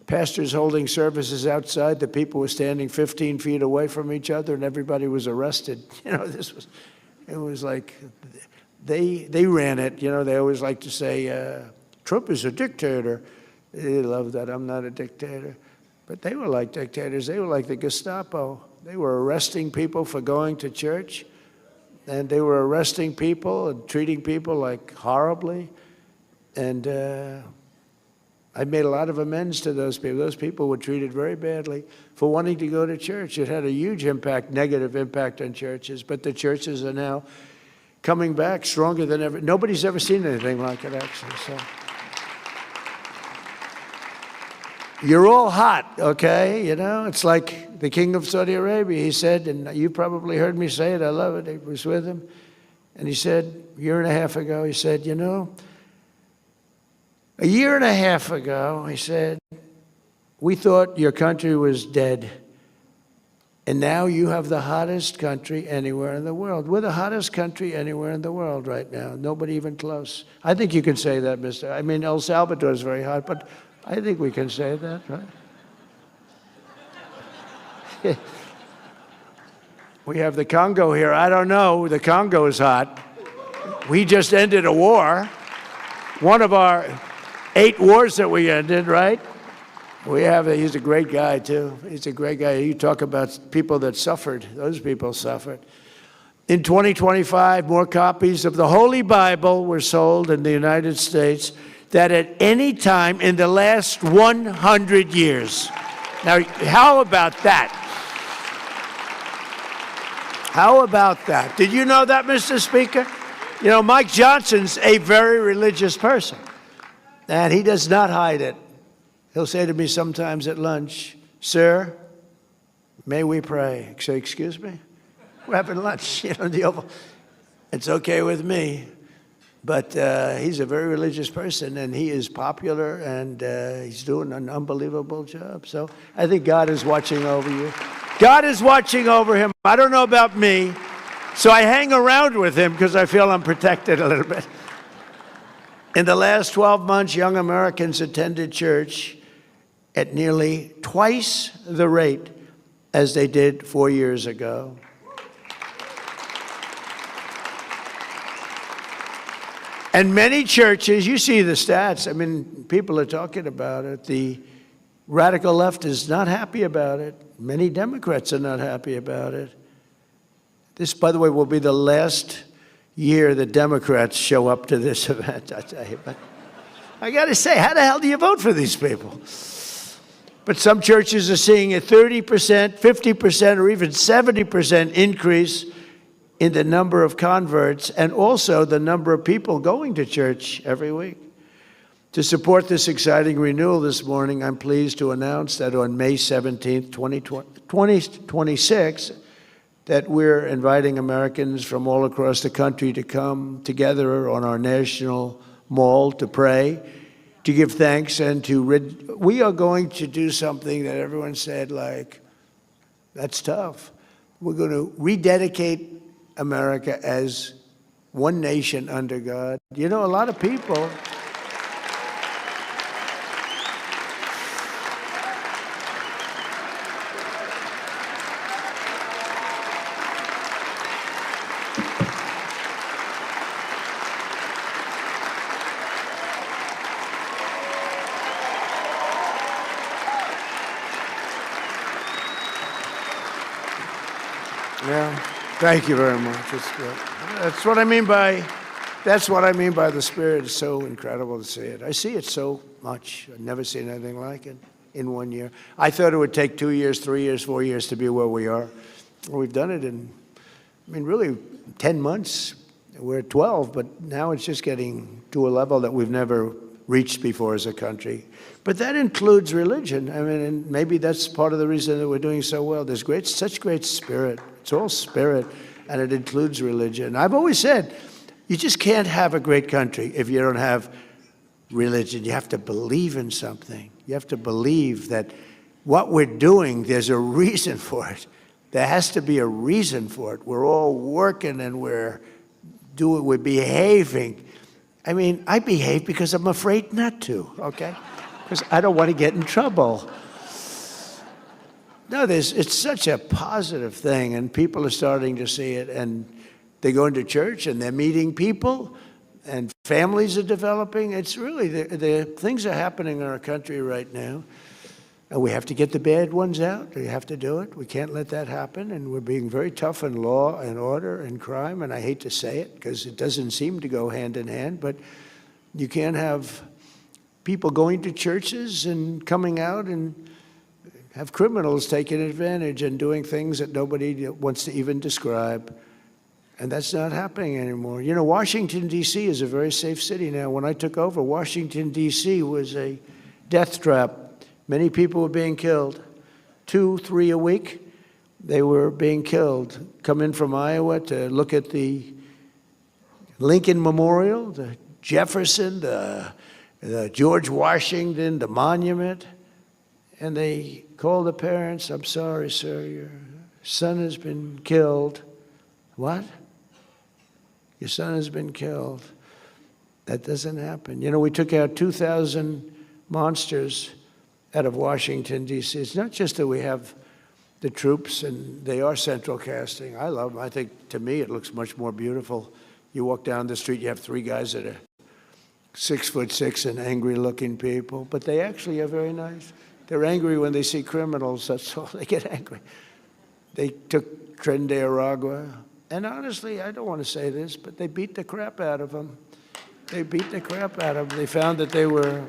Speaker 2: pastors holding services outside. The people were standing 15 feet away from each other, and everybody was arrested. It was like they ran it. They always like to say, Trump is a dictator. They love that. I'm not a dictator. But they were like dictators. They were like the Gestapo. They were arresting people for going to church, and they were arresting people and treating people like horribly. And I made a lot of amends to those people. Those people were treated very badly for wanting to go to church. It had a huge impact, negative impact on churches, but the churches are now coming back stronger than ever. Nobody's ever seen anything like it, actually. So you're all hot, okay? It's like the king of Saudi Arabia. He said, and you probably heard me say it, I love it, I was with him, and he said a year and a half ago, he said, a year and a half ago, he said, we thought your country was dead, and now you have the hottest country anywhere in the world. We're the hottest country anywhere in the world right now, nobody even close. I think you can say that, El Salvador is very hot, but I think we can say that, right? We have the Congo here. I don't know. The Congo is hot. We just ended a war. One of our 8 wars that we ended, right? He's a great guy, too. He's a great guy. You talk about people that suffered. Those people suffered. In 2025, more copies of the Holy Bible were sold in the United States than at any time in the last 100 years. Now, how about that? How about that? Did you know that, Mr. Speaker? Mike Johnson's a very religious person, and he does not hide it. He'll say to me sometimes at lunch, sir, may we pray? I say, excuse me? We're having lunch, the Oval. It's okay with me. But he's a very religious person, and he is popular, and he's doing an unbelievable job. So I think God is watching over you. God is watching over him. I don't know about me, so I hang around with him because I feel I'm protected a little bit. In the last 12 months, young Americans attended church at nearly twice the rate as they did 4 years ago. And many churches, you see the stats, people are talking about it. The radical left is not happy about it. Many Democrats are not happy about it. This, by the way, will be the last year the Democrats show up to this event, I tell you. But I got to say, how the hell do you vote for these people? But some churches are seeing a 30%, 50%, or even 70% increase in the number of converts, and also the number of people going to church every week. To support this exciting renewal this morning, I'm pleased to announce that on May 17th, 2026, that we're inviting Americans from all across the country to come together on our national mall to pray, to give thanks, and we are going to do something that everyone said, like, that's tough. We're going to rededicate America as one nation under God. You know, a lot of people... Yeah, thank you very much. It's good. That's what I mean by the Spirit. It's so incredible to see it. I see it so much. I've never seen anything like it in 1 year. I thought it would take 2 years, 3 years, 4 years to be where we are. Well, we've done it in, really 10 months. We're at 12, but now it's just getting to a level that we've never reached before as a country. But that includes religion. And maybe that's part of the reason that we're doing so well. There's such great spirit. It's all spirit, and it includes religion. I've always said, you just can't have a great country if you don't have religion. You have to believe in something. You have to believe that what we're doing, there's a reason for it. There has to be a reason for it. We're all working and we're behaving. I behave because I'm afraid not to, okay? Because I don't want to get in trouble. No, it's such a positive thing, and people are starting to see it, and they go into church, and they're meeting people, and families are developing. It's really, the things are happening in our country right now, and we have to get the bad ones out. We have to do it. We can't let that happen, and we're being very tough in law and order and crime, and I hate to say it because it doesn't seem to go hand in hand, but you can't have people going to churches and coming out and have criminals taking advantage and doing things that nobody wants to even describe. And that's not happening anymore. You know, Washington, D.C. is a very safe city now. When I took over, Washington, D.C. was a death trap. Many people were being killed. 2, 3 a week, they were being killed. Come in from Iowa to look at the Lincoln Memorial, the Jefferson, the George Washington, the monument. And they called the parents, I'm sorry, sir, your son has been killed. What? Your son has been killed. That doesn't happen. You know, we took out 2,000 monsters out of Washington, D.C. It's not just that we have the troops, and they are central casting. I love them. I think, to me, it looks much more beautiful. You walk down the street, you have 3 guys that are 6'6" and angry-looking people, but they actually are very nice. They're angry when they see criminals. That's all. They get angry. They took Tren de Aragua, and honestly, I don't want to say this, but they beat the crap out of them. They beat the crap out of them. They found that they were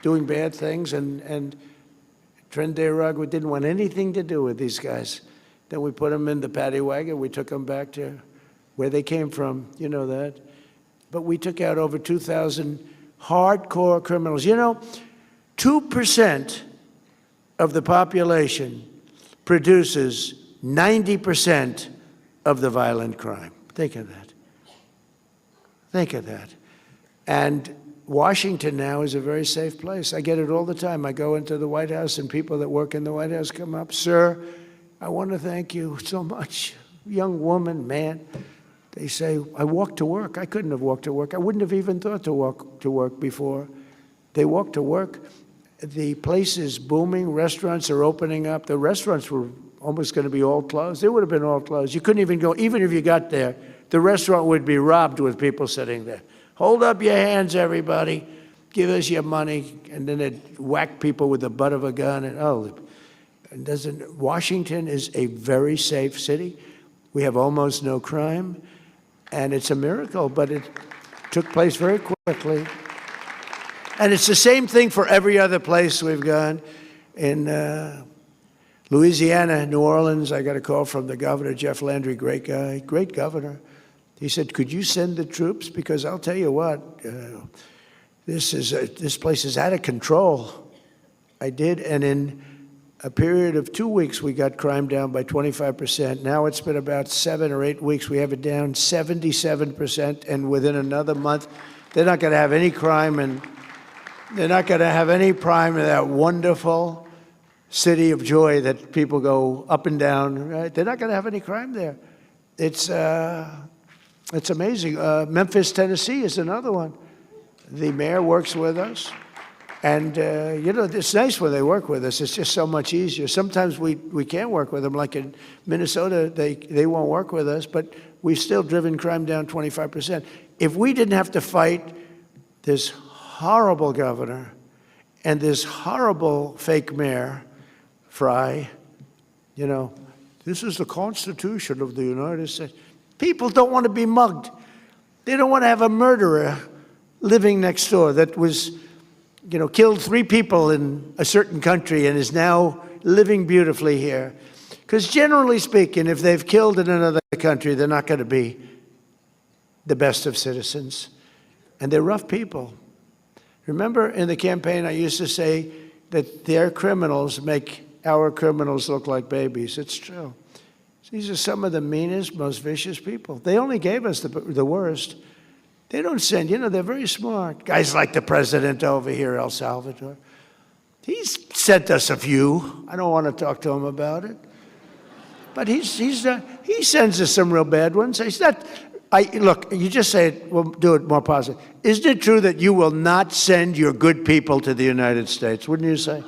Speaker 2: doing bad things, and Tren de Aragua didn't want anything to do with these guys. Then we put them in the paddy wagon. We took them back to where they came from. You know that. But we took out over 2,000 hardcore criminals. You know, 2% of the population produces 90% of the violent crime. Think of that. Think of that. And Washington now is a very safe place. I get it all the time. I go into the White House and people that work in the White House come up, sir, I want to thank you so much. Young woman, man. They say, I walk to work. I couldn't have walked to work. I wouldn't have even thought to walk to work before. They walk to work. The place is booming. Restaurants are opening up. The restaurants were almost going to be all closed. They would have been all closed. You couldn't even go. Even if you got there, the restaurant would be robbed with people sitting there. Hold up your hands, everybody. Give us your money. And then they'd whack people with the butt of a gun. And Washington is a very safe city. We have almost no crime. And it's a miracle, but it took place very quickly. And it's the same thing for every other place we've gone. In Louisiana, New Orleans, I got a call from the governor, Jeff Landry, great guy, great governor. He said, could you send the troops? Because I'll tell you what, this place is out of control. I did. And in a period of 2 weeks, we got crime down by 25%. Now it's been about 7 or 8 weeks. We have it down 77%. And within another month, they're not going to have any crime. And they're not going to have any crime in that wonderful city of joy that people go up and down, right? They're not going to have any crime there. It's amazing. Memphis, Tennessee is another one. The mayor works with us. And, it's nice when they work with us. It's just so much easier. Sometimes we can't work with them. Like in Minnesota, they won't work with us, but we've still driven crime down 25%. If we didn't have to fight this horrible governor and this horrible fake mayor, Fry, this is the Constitution of the United States. People don't want to be mugged. They don't want to have a murderer living next door that was killed 3 people in a certain country and is now living beautifully here. Because generally speaking, if they've killed in another country, they're not going to be the best of citizens. And they're rough people. Remember in the campaign, I used to say that their criminals make our criminals look like babies. It's true. These are some of the meanest, most vicious people. They only gave us the worst. They don't send, they're very smart. Guys like the president over here, El Salvador. He's sent us a few. I don't want to talk to him about it. But he sends us some real bad ones. He's not, look, you just say it, we'll do it more positive. Isn't it true that you will not send your good people to the United States? Wouldn't you say?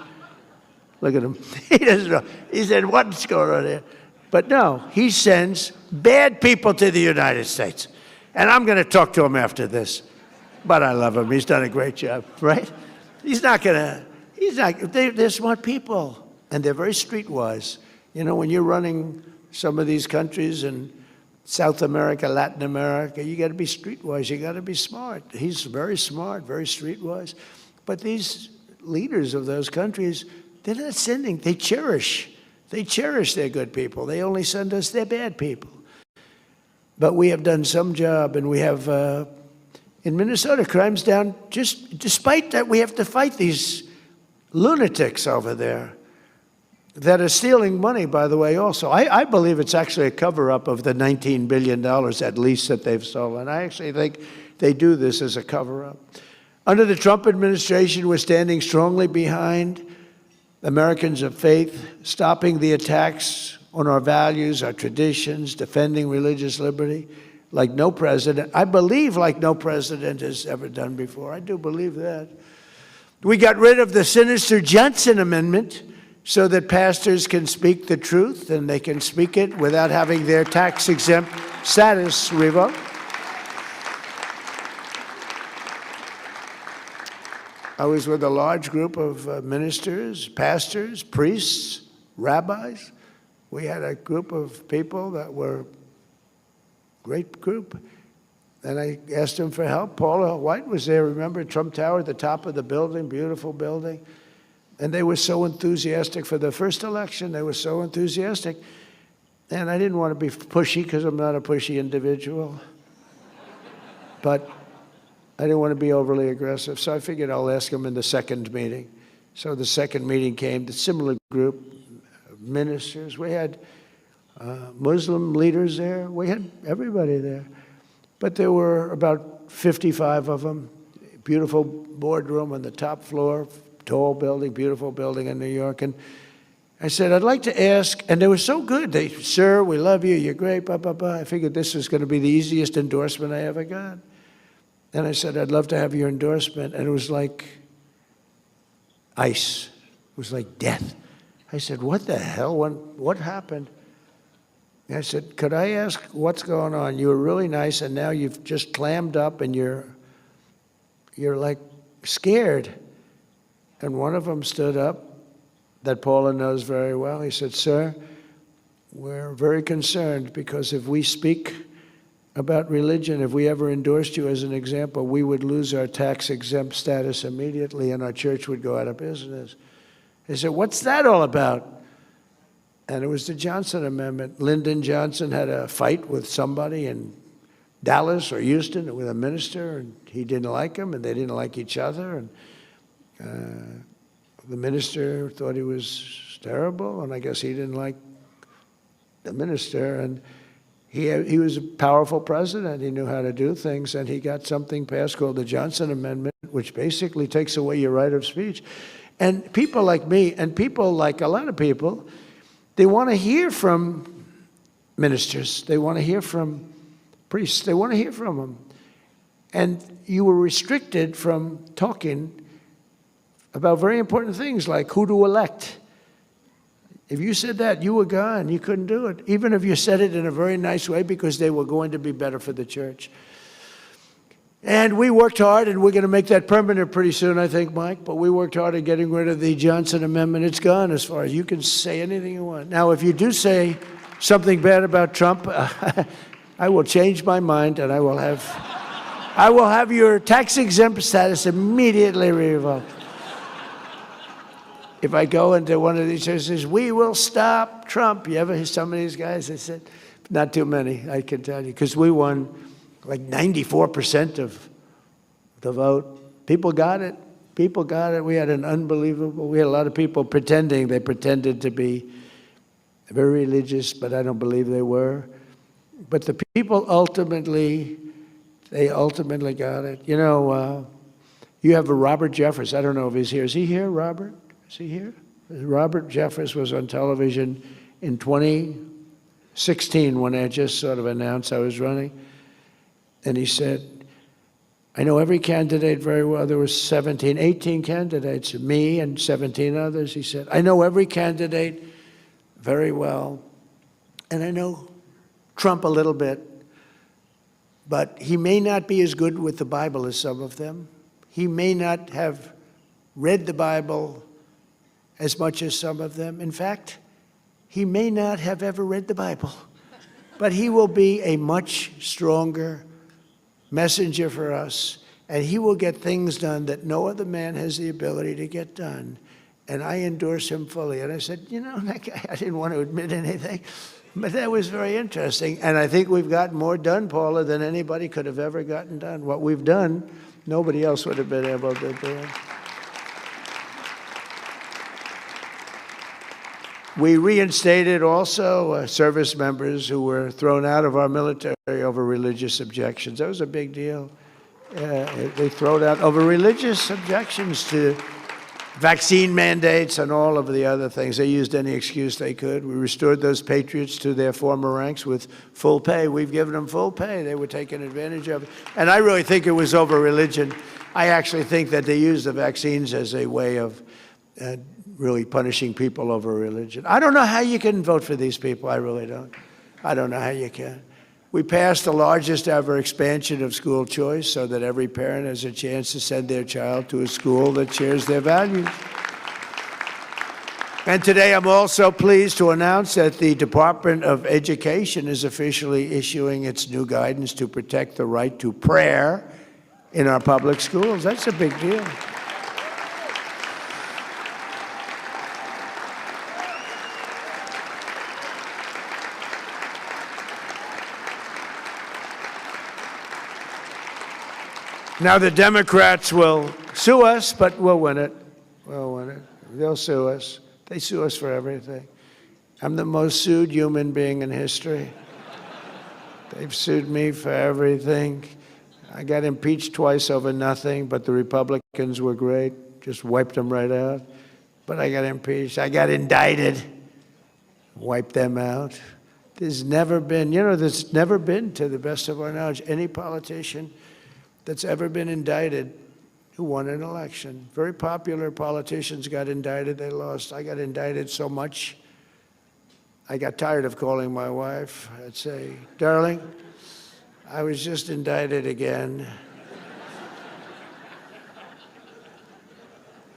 Speaker 2: Look at him. He doesn't know. He said, what's going on here? But no, he sends bad people to the United States. And I'm going to talk to him after this. But I love him. He's done a great job, right? They're smart people. And they're very streetwise. When you're running some of these countries in South America, Latin America, you got to be streetwise. You got to be smart. He's very smart, very streetwise. But these leaders of those countries, they're not sending. They cherish their good people. They only send us their bad people. But we have done some job, and we have, in Minnesota, crime's down, just despite that we have to fight these lunatics over there that are stealing money, by the way, also. I believe it's actually a cover-up of the $19 billion at least that they've stolen. I actually think they do this as a cover-up. Under the Trump administration, we're standing strongly behind Americans of faith, stopping the attacks on our values, our traditions, defending religious liberty, like no president. I believe like no president has ever done before. I do believe that. We got rid of the sinister Johnson Amendment so that pastors can speak the truth and they can speak it without having their tax-exempt status revoked. I was with a large group of ministers, pastors, priests, rabbis. We had a group of people that were a great group. And I asked them for help. Paula White was there, remember, Trump Tower at the top of the building, beautiful building. And they were so enthusiastic for the first election. They were so enthusiastic. And I didn't want to be pushy because I'm not a pushy individual. But I didn't want to be overly aggressive. So I figured I'll ask them in the second meeting. So the second meeting came, the similar group, ministers. We had Muslim leaders there. We had everybody there. But there were about 55 of them. Beautiful boardroom on the top floor, tall building, beautiful building in New York. And I said, I'd like to ask, and they were so good. They, sir, we love you, you're great, blah, blah, blah. I figured this was going to be the easiest endorsement I ever got. And I said, I'd love to have your endorsement. And it was like ice. It was like death. I said, what the hell? What happened? And I said, could I ask what's going on? You were really nice, and now you've just clammed up, and you're like scared. And one of them stood up, that Paula knows very well. He said, sir, we're very concerned because if we speak about religion, if we ever endorsed you as an example, we would lose our tax-exempt status immediately, and our church would go out of business. He said, what's that all about? And it was the Johnson Amendment. Lyndon Johnson had a fight with somebody in Dallas or Houston with a minister, and he didn't like him, and they didn't like each other. And the minister thought he was terrible, and I guess he didn't like the minister, and he was a powerful president. He knew how to do things, and he got something passed called the Johnson Amendment, which basically takes away your right of speech. And people like me, and people like a lot of people, they want to hear from ministers. They want to hear from priests. They want to hear from them. And you were restricted from talking about very important things like who to elect. If you said that, you were gone. You couldn't do it, even if you said it in a very nice way, because they were going to be better for the church. And we worked hard, and we're going to make that permanent pretty soon, I think, Mike. But we worked hard at getting rid of the Johnson Amendment. It's gone as far as you can say anything you want. Now, if you do say something bad about Trump, I will change my mind, and I will have your tax-exempt status immediately revoked. If I go into one of these churches, we will stop Trump. You ever hear some of these guys? They said, not too many, I can tell you, because we won like 94% of the vote. People got it. People got it. We had a lot of people pretending. They pretended to be very religious, but I don't believe they were. But the people ultimately got it. You know, you have a Robert Jeffress. I don't know if he's here. Is he here, Robert? Is he here? Robert Jeffress was on television in 2016 when I just sort of announced I was running. And he said, I know every candidate very well. There was 18 candidates, me and 17 others. He said, I know every candidate very well. And I know Trump a little bit. But he may not be as good with the Bible as some of them. He may not have read the Bible as much as some of them. In fact, he may not have ever read the Bible, but he will be a much stronger messenger for us, and he will get things done that no other man has the ability to get done. And I endorse him fully. And I said, you know, that guy, I didn't want to admit anything, but that was very interesting. And I think we've gotten more done, Paula, than anybody could have ever gotten done. What we've done, nobody else would have been able to do. We reinstated also service members who were thrown out of our military over religious objections. That was a big deal. They thrown out over religious objections to vaccine mandates and all of the other things. They used any excuse they could. We restored those patriots to their former ranks with full pay. We've given them full pay. They were taking advantage of it. And I really think it was over religion. I actually think that they used the vaccines as a way of really punishing people over religion. I don't know how you can vote for these people. I really don't. I don't know how you can. We passed the largest ever expansion of school choice so that every parent has a chance to send their child to a school that shares their values. And today I'm also pleased to announce that the Department of Education is officially issuing its new guidance to protect the right to prayer in our public schools. That's a big deal. Now the Democrats will sue us, but we'll win it. We'll win it. They'll sue us. They sue us for everything. I'm the most sued human being in history. They've sued me for everything. I got impeached twice over nothing, but the Republicans were great. Just wiped them right out. But I got impeached. I got indicted. Wiped them out. There's never been, there's never been, to the best of our knowledge, any politician that's ever been indicted who won an election. Very popular politicians got indicted, they lost. I got indicted so much, I got tired of calling my wife. I'd say, darling, I was just indicted again.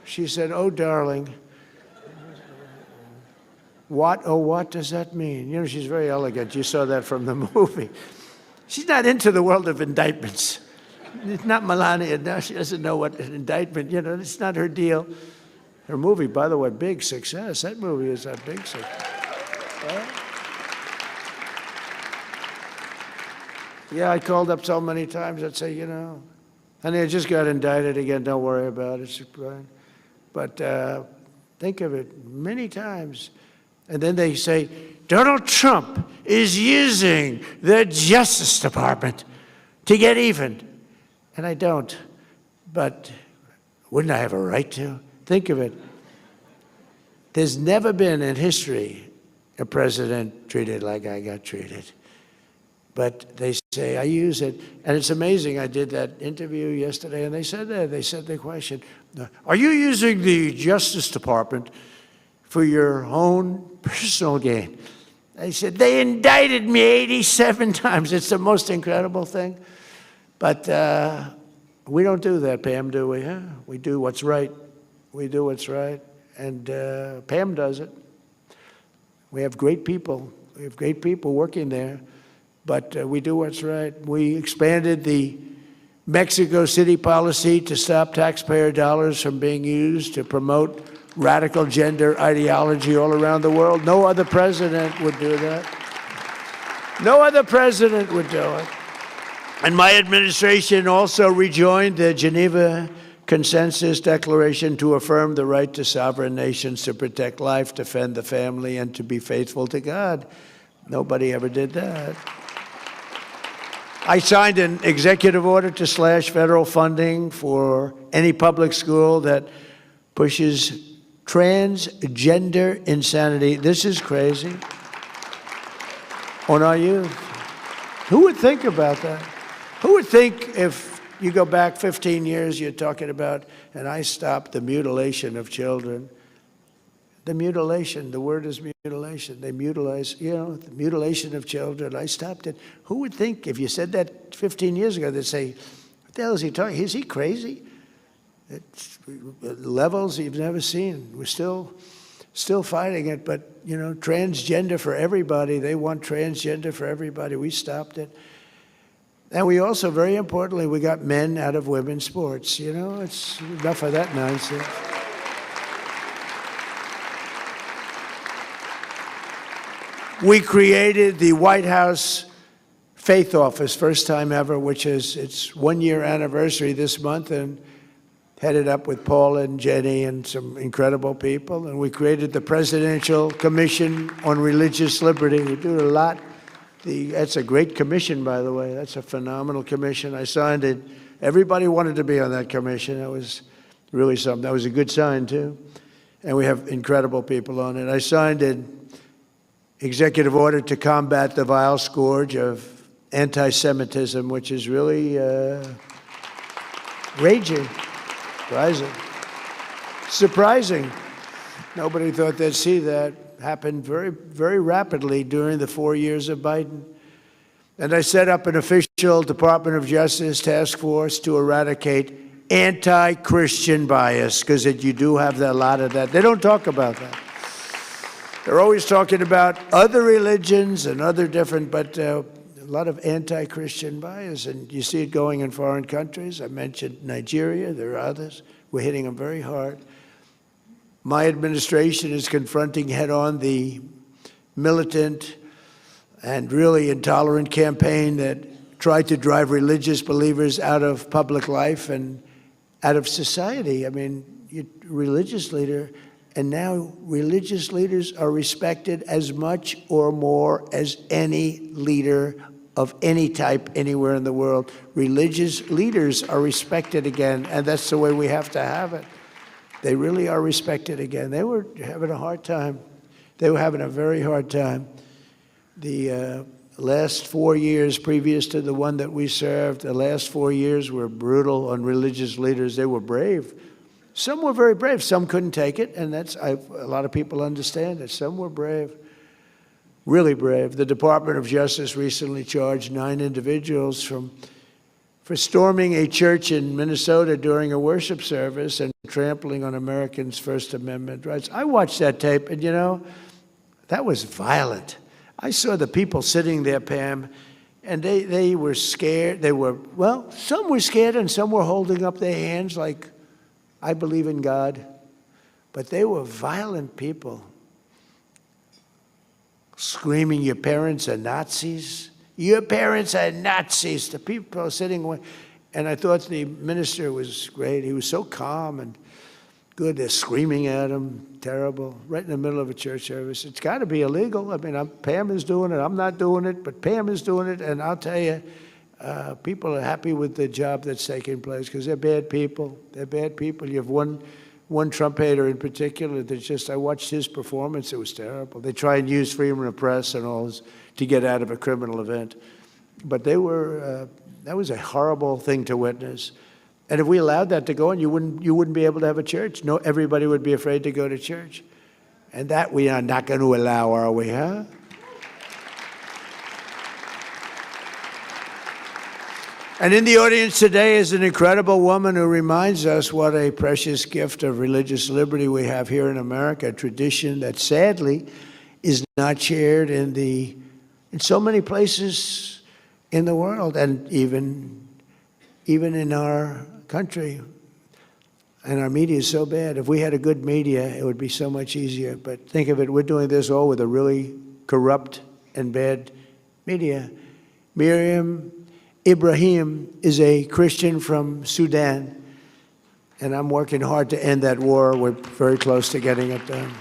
Speaker 2: She said, oh, darling, what does that mean? She's very elegant. You saw that from the movie. She's not into the world of indictments. It's not Melania. No, she doesn't know what an indictment, it's not her deal. Her movie, by the way, big success. That movie is a big success. Yeah, I called up so many times. I'd say, honey, I just got indicted again. Don't worry about it. But Think of it, many times. And then they say, Donald Trump is using the Justice Department to get even. And I don't. But wouldn't I have a right to? Think of it. There's never been in history a president treated like I got treated. But they say I use it. And it's amazing. I did that interview yesterday, and they said that. They said the question, are you using the Justice Department for your own personal gain? They said, they indicted me 87 times. It's the most incredible thing. But we don't do that, Pam, do we? Huh? We do what's right. We do what's right. And Pam does it. We have great people. We have great people working there. But we do what's right. We expanded the Mexico City policy to stop taxpayer dollars from being used to promote radical gender ideology all around the world. No other president would do that. No other president would do it. And my administration also rejoined the Geneva Consensus Declaration to affirm the right to sovereign nations to protect life, defend the family, and to be faithful to God. Nobody ever did that. I signed an executive order to slash federal funding for any public school that pushes transgender insanity. This is crazy. On our youth. Who would think about that? Who would think if you go back 15 years, you're talking about, and I stopped the mutilation of children. The mutilation, the word is mutilation. They mutilize, the mutilation of children. I stopped it. Who would think if you said that 15 years ago, they'd say, what the hell is he talking? Is he crazy? It's levels you've never seen. We're still fighting it, but, transgender for everybody. They want transgender for everybody. We stopped it. And we also, very importantly, we got men out of women's sports. It's enough of that nonsense. We created the White House Faith Office, first time ever, which is its 1-year anniversary this month, and headed up with Paul and Jenny and some incredible people. And we created the Presidential Commission on Religious Liberty. We do a lot. That's a great commission, by the way. That's a phenomenal commission. I signed it. Everybody wanted to be on that commission. That was really something. That was a good sign, too. And we have incredible people on it. I signed an executive order to combat the vile scourge of anti-Semitism, which is really raging, surprising. Nobody thought they'd see that happen very, very rapidly during the 4 years of Biden. And I set up an official Department of Justice task force to eradicate anti-Christian bias, because you do have a lot of that. They don't talk about that. They're always talking about other religions and other different, but a lot of anti-Christian bias, and you see it going in foreign countries. I mentioned Nigeria. There are others. We're hitting them very hard. My administration is confronting head-on the militant and really intolerant campaign that tried to drive religious believers out of public life and out of society. I mean, religious leader, and now religious leaders are respected as much or more as any leader of any type anywhere in the world. Religious leaders are respected again, and that's the way we have to have it. They really are respected again. They were having a hard time. They were having a very hard time. The last 4 years previous to the one that we served, the last 4 years were brutal on religious leaders. They were brave. Some were very brave. Some couldn't take it, and a lot of people understand it. Some were brave, really brave. The Department of Justice recently charged 9 individuals for storming a church in Minnesota during a worship service and trampling on Americans' First Amendment rights. I watched that tape, and that was violent. I saw the people sitting there, Pam, and they were scared. Some were scared and some were holding up their hands like, I believe in God. But they were violent people, screaming, your parents are Nazis. Your parents are Nazis. The people are sitting away. And I thought the minister was great. He was so calm. And good. They're screaming at him, terrible, right in the middle of a church service. It's got to be illegal. I mean, Pam is doing it. I'm not doing it, but Pam is doing it. And I'll tell you, people are happy with the job that's taking place because they're bad people. They're bad people. You have one Trump hater in particular that just, I watched his performance. It was terrible. They try and use freedom of the press and all this to get out of a criminal event. But they were, that was a horrible thing to witness. And if we allowed that to go on, you wouldn't be able to have a church. No, everybody would be afraid to go to church. And that we are not going to allow, are we, huh? And in the audience today is an incredible woman who reminds us what a precious gift of religious liberty we have here in America, a tradition that sadly is not shared in so many places in the world, and even in our country. And our media is so bad. If we had a good media, it would be so much easier. But think of it, we're doing this all with a really corrupt and bad media. Miriam Ibrahim is a Christian from Sudan, and I'm working hard to end that war. We're very close to getting it done.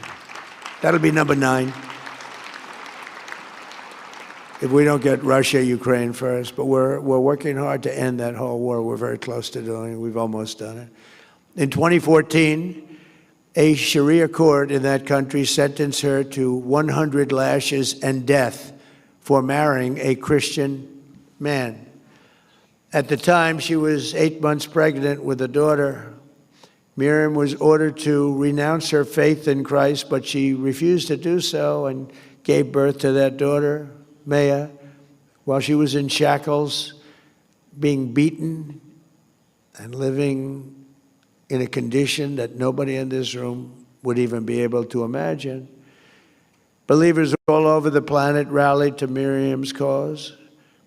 Speaker 2: That'll be number 9. If we don't get Russia, Ukraine first, but we're working hard to end that whole war. We're very close to doing it. We've almost done it. In 2014, a Sharia court in that country sentenced her to 100 lashes and death for marrying a Christian man. At the time, she was 8 months pregnant with a daughter. Miriam was ordered to renounce her faith in Christ, but she refused to do so and gave birth to that daughter, Maya, while she was in shackles, being beaten and living in a condition that nobody in this room would even be able to imagine. Believers all over the planet rallied to Miriam's cause,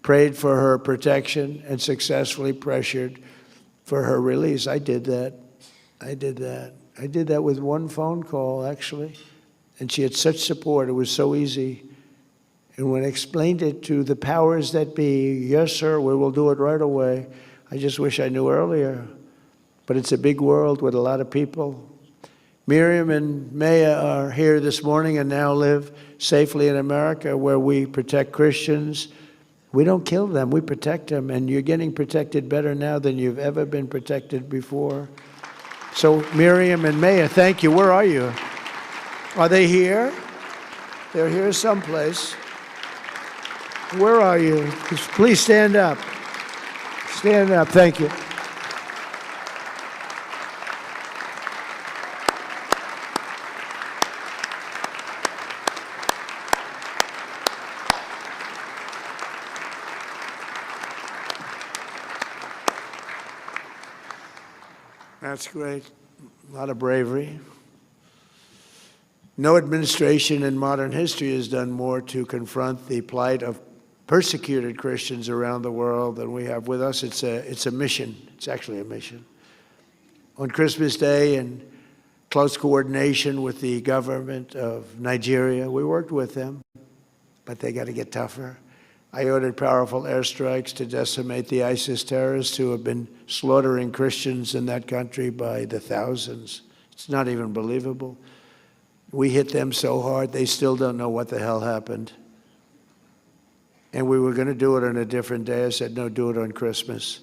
Speaker 2: prayed for her protection, and successfully pressured for her release. I did that. I did that with one phone call, actually. And she had such support. It was so easy. And when I explained it to the powers that be, yes, sir, we will do it right away. I just wish I knew earlier. But it's a big world with a lot of people. Miriam and Maya are here this morning and now live safely in America, where we protect Christians. We don't kill them, we protect them. And you're getting protected better now than you've ever been protected before. So Miriam and Maya, thank you. Where are you? Are they here? They're here someplace. Where are you? Please stand up. Stand up. Thank you. That's great. A lot of bravery. No administration in modern history has done more to confront the plight of persecuted Christians around the world than we have. With us, it's a mission. It's actually a mission. On Christmas Day, in close coordination with the government of Nigeria, we worked with them, but they got to get tougher. I ordered powerful airstrikes to decimate the ISIS terrorists who have been slaughtering Christians in that country by the thousands. It's not even believable. We hit them so hard, they still don't know what the hell happened. And we were going to do it on a different day. I said, no, do it on Christmas,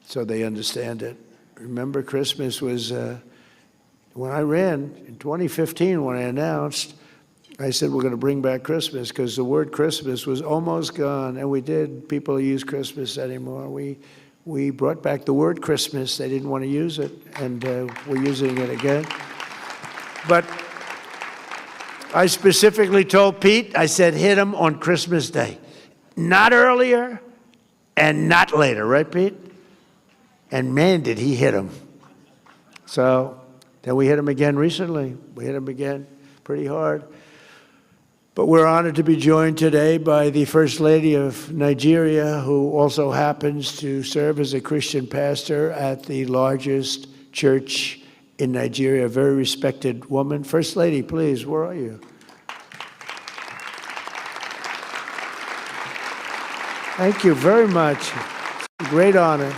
Speaker 2: so they understand it. Remember, Christmas was, when I ran in 2015, when I announced, I said, we're going to bring back Christmas, because the word Christmas was almost gone, and we did. People use Christmas anymore. We brought back the word Christmas. They didn't want to use it, and we're using it again. But I specifically told Pete, I said, hit him on Christmas Day. Not earlier and not later, right, Pete? And man, did he hit him. So then we hit him again recently. We hit him again pretty hard. But we're honored to be joined today by the First Lady of Nigeria, who also happens to serve as a Christian pastor at the largest church in Nigeria, a very respected woman. First Lady, please, where are you? Thank you very much. It's a great honor.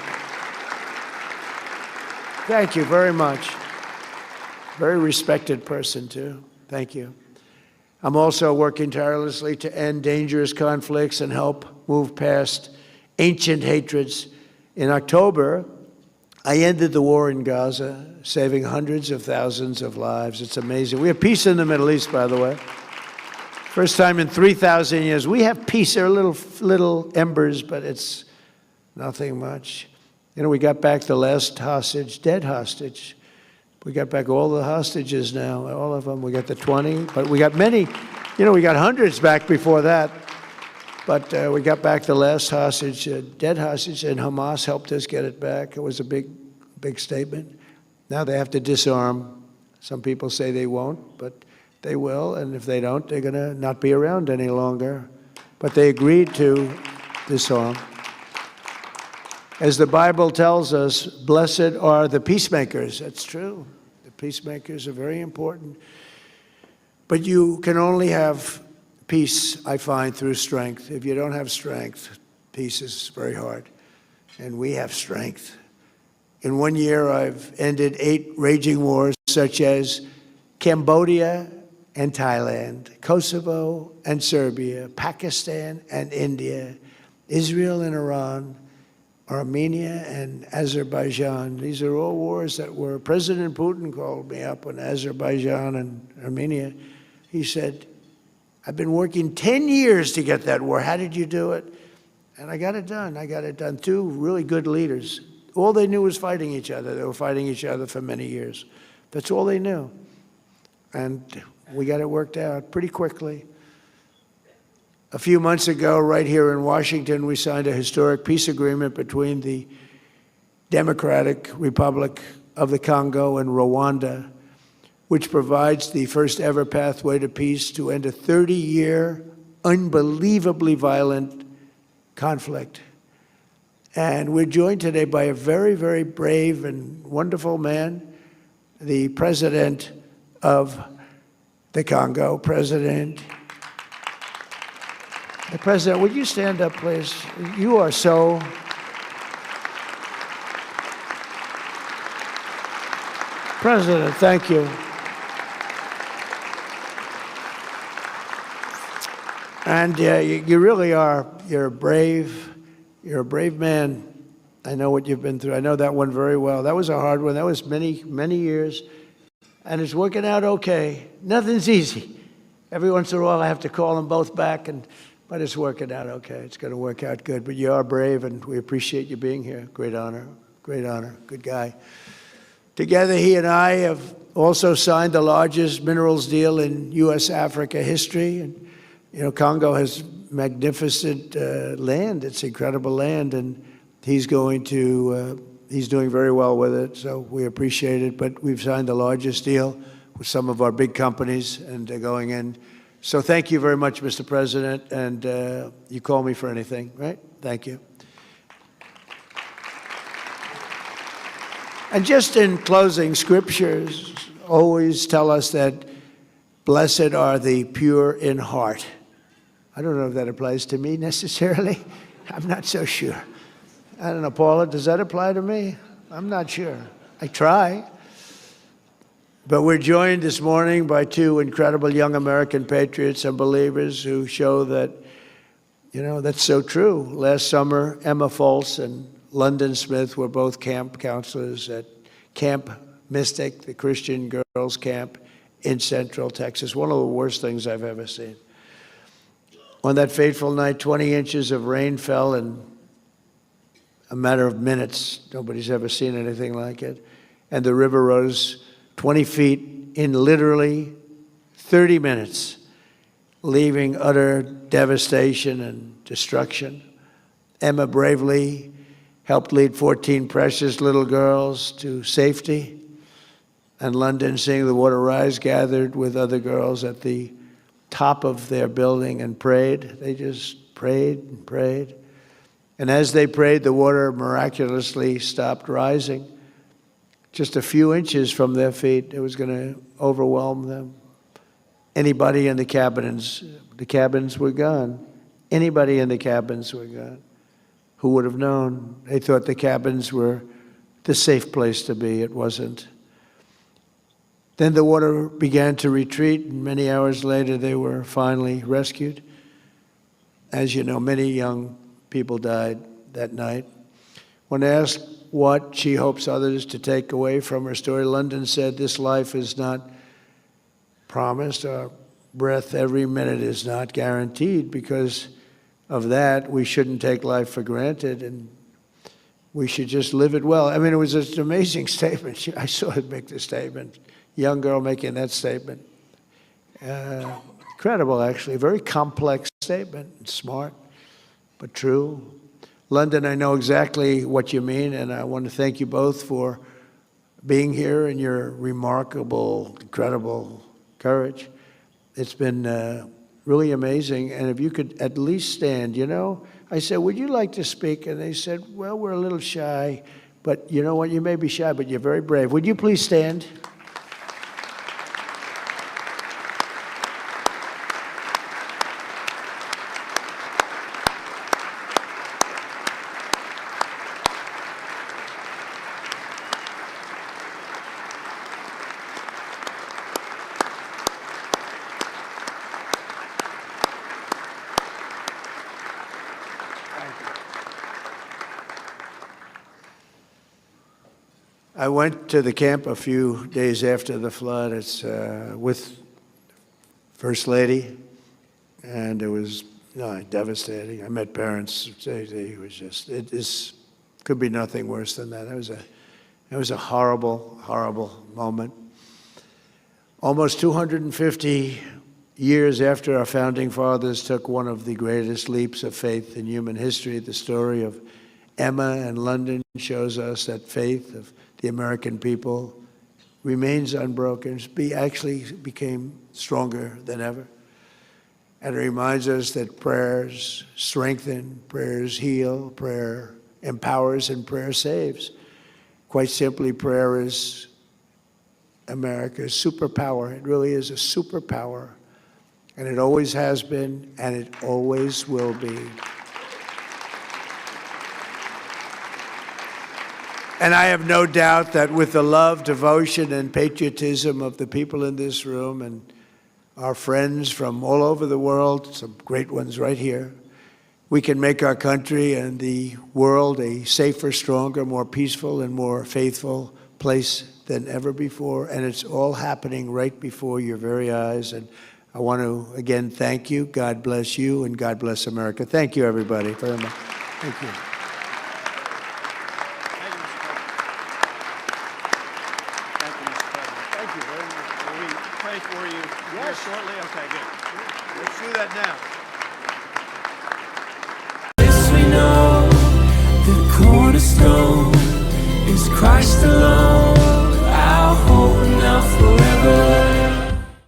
Speaker 2: Thank you very much. Very respected person, too. Thank you. I'm also working tirelessly to end dangerous conflicts and help move past ancient hatreds. In October, I ended the war in Gaza, saving hundreds of thousands of lives. It's amazing. We have peace in the Middle East, by the way. First time in 3,000 years. We have peace. There are little embers, but it's nothing much. You know, we got back the last hostage, dead hostage. We got back all the hostages now, all of them. We got the 20, but we got many. You know, we got hundreds back before that. But we got back the last hostage, dead hostage, and Hamas helped us get it back. It was a big statement. Now they have to disarm. Some people say they won't, but they will. And if they don't, they're going to not be around any longer. But they agreed to disarm. As the Bible tells us, blessed are the peacemakers. That's true. The peacemakers are very important. But you can only have peace, I find, through strength. If you don't have strength, peace is very hard. And we have strength. In 1 year, I've ended 8 raging wars, such as Cambodia and Thailand, Kosovo and Serbia, Pakistan and India, Israel and Iran, Armenia and Azerbaijan. These are all wars that were, President Putin called me up on Azerbaijan and Armenia. He said, I've been working 10 years to get that war. How did you do it? And I got it done. I got it done. 2 really good leaders. All they knew was fighting each other. They were fighting each other for many years. That's all they knew. And we got it worked out pretty quickly. A few months ago, right here in Washington, we signed a historic peace agreement between the Democratic Republic of the Congo and Rwanda, which provides the first ever pathway to peace to end a 30-year, unbelievably violent conflict. And we're joined today by a very, very brave and wonderful man, the president of the Congo, President, would you stand up, please? You are so... President, thank you. And you really are. You're a brave man. I know what you've been through. I know that one very well. That was a hard one. That was many, many years. And it's working out okay. Nothing's easy. Every once in a while I have to call them both back, but it's working out okay. It's going to work out good. But you are brave, and we appreciate you being here. Great honor. Great honor. Good guy. Together, he and I have also signed the largest minerals deal in U.S.-Africa history. And, you know, Congo has magnificent land. It's incredible land, and he's doing very well with it, so we appreciate it. But we've signed the largest deal with some of our big companies, and they're going in. So thank you very much, Mr. President, and you call me for anything, right? Thank you. And just in closing, scriptures always tell us that blessed are the pure in heart. I don't know if that applies to me necessarily. I'm not so sure. I don't know, Paula, does that apply to me? I'm not sure. I try. But we're joined this morning by 2 incredible young American patriots and believers who show that, you know, that's so true. Last summer, Emma Foltz and London Smith were both camp counselors at Camp Mystic, the Christian girls' camp in Central Texas. One of the worst things I've ever seen. On that fateful night, 20 inches of rain fell in a matter of minutes. Nobody's ever seen anything like it. And the river rose 20 feet in literally 30 minutes, leaving utter devastation and destruction. Emma bravely helped lead 14 precious little girls to safety. And London, seeing the water rise, gathered with other girls at the top of their building and prayed. They just prayed and prayed. And as they prayed, the water miraculously stopped rising. Just a few inches from their feet, it was going to overwhelm them. Anybody in the cabins were gone. Anybody in the cabins were gone. Who would have known? They thought the cabins were the safe place to be. It wasn't. Then the water began to retreat, and many hours later they were finally rescued. As you know, many young people died that night. When asked what she hopes others to take away from her story, London said, "This life is not promised. Our breath every minute is not guaranteed. Because of that, we shouldn't take life for granted, and we should just live it well." I mean, it was an amazing statement. I saw her make the statement. Young girl making that statement. Incredible, actually. A very complex statement. Smart, but true. London, I know exactly what you mean, and I want to thank you both for being here and your remarkable, incredible courage. It's been really amazing. And if you could at least stand, you know, I said, "Would you like to speak?" And they said, "Well, we're a little shy." But you know what? You may be shy, but you're very brave. Would you please stand? I went to the camp a few days after the flood. It's with First Lady, and it was devastating. I met parents. It was just, could be nothing worse than that. It was a horrible, horrible moment. Almost 250 years after our founding fathers took one of the greatest leaps of faith in human history, the story of Emma and London shows us that faith of the American people remains unbroken. Actually became stronger than ever. And it reminds us that prayers strengthen, prayers heal, prayer empowers, and prayer saves. Quite simply, prayer is America's superpower. It really is a superpower. And it always has been, and it always will be. And I have no doubt that with the love, devotion, and patriotism of the people in this room and our friends from all over the world, some great ones right here, we can make our country and the world a safer, stronger, more peaceful, and more faithful place than ever before. And it's all happening right before your very eyes. And I want to, again, thank you. God bless you, and God bless America. Thank you, everybody, very much. Thank you.
Speaker 3: For you here shortly? Okay, good. Let's do that now.
Speaker 4: Yes, we know the cornerstone is Christ alone.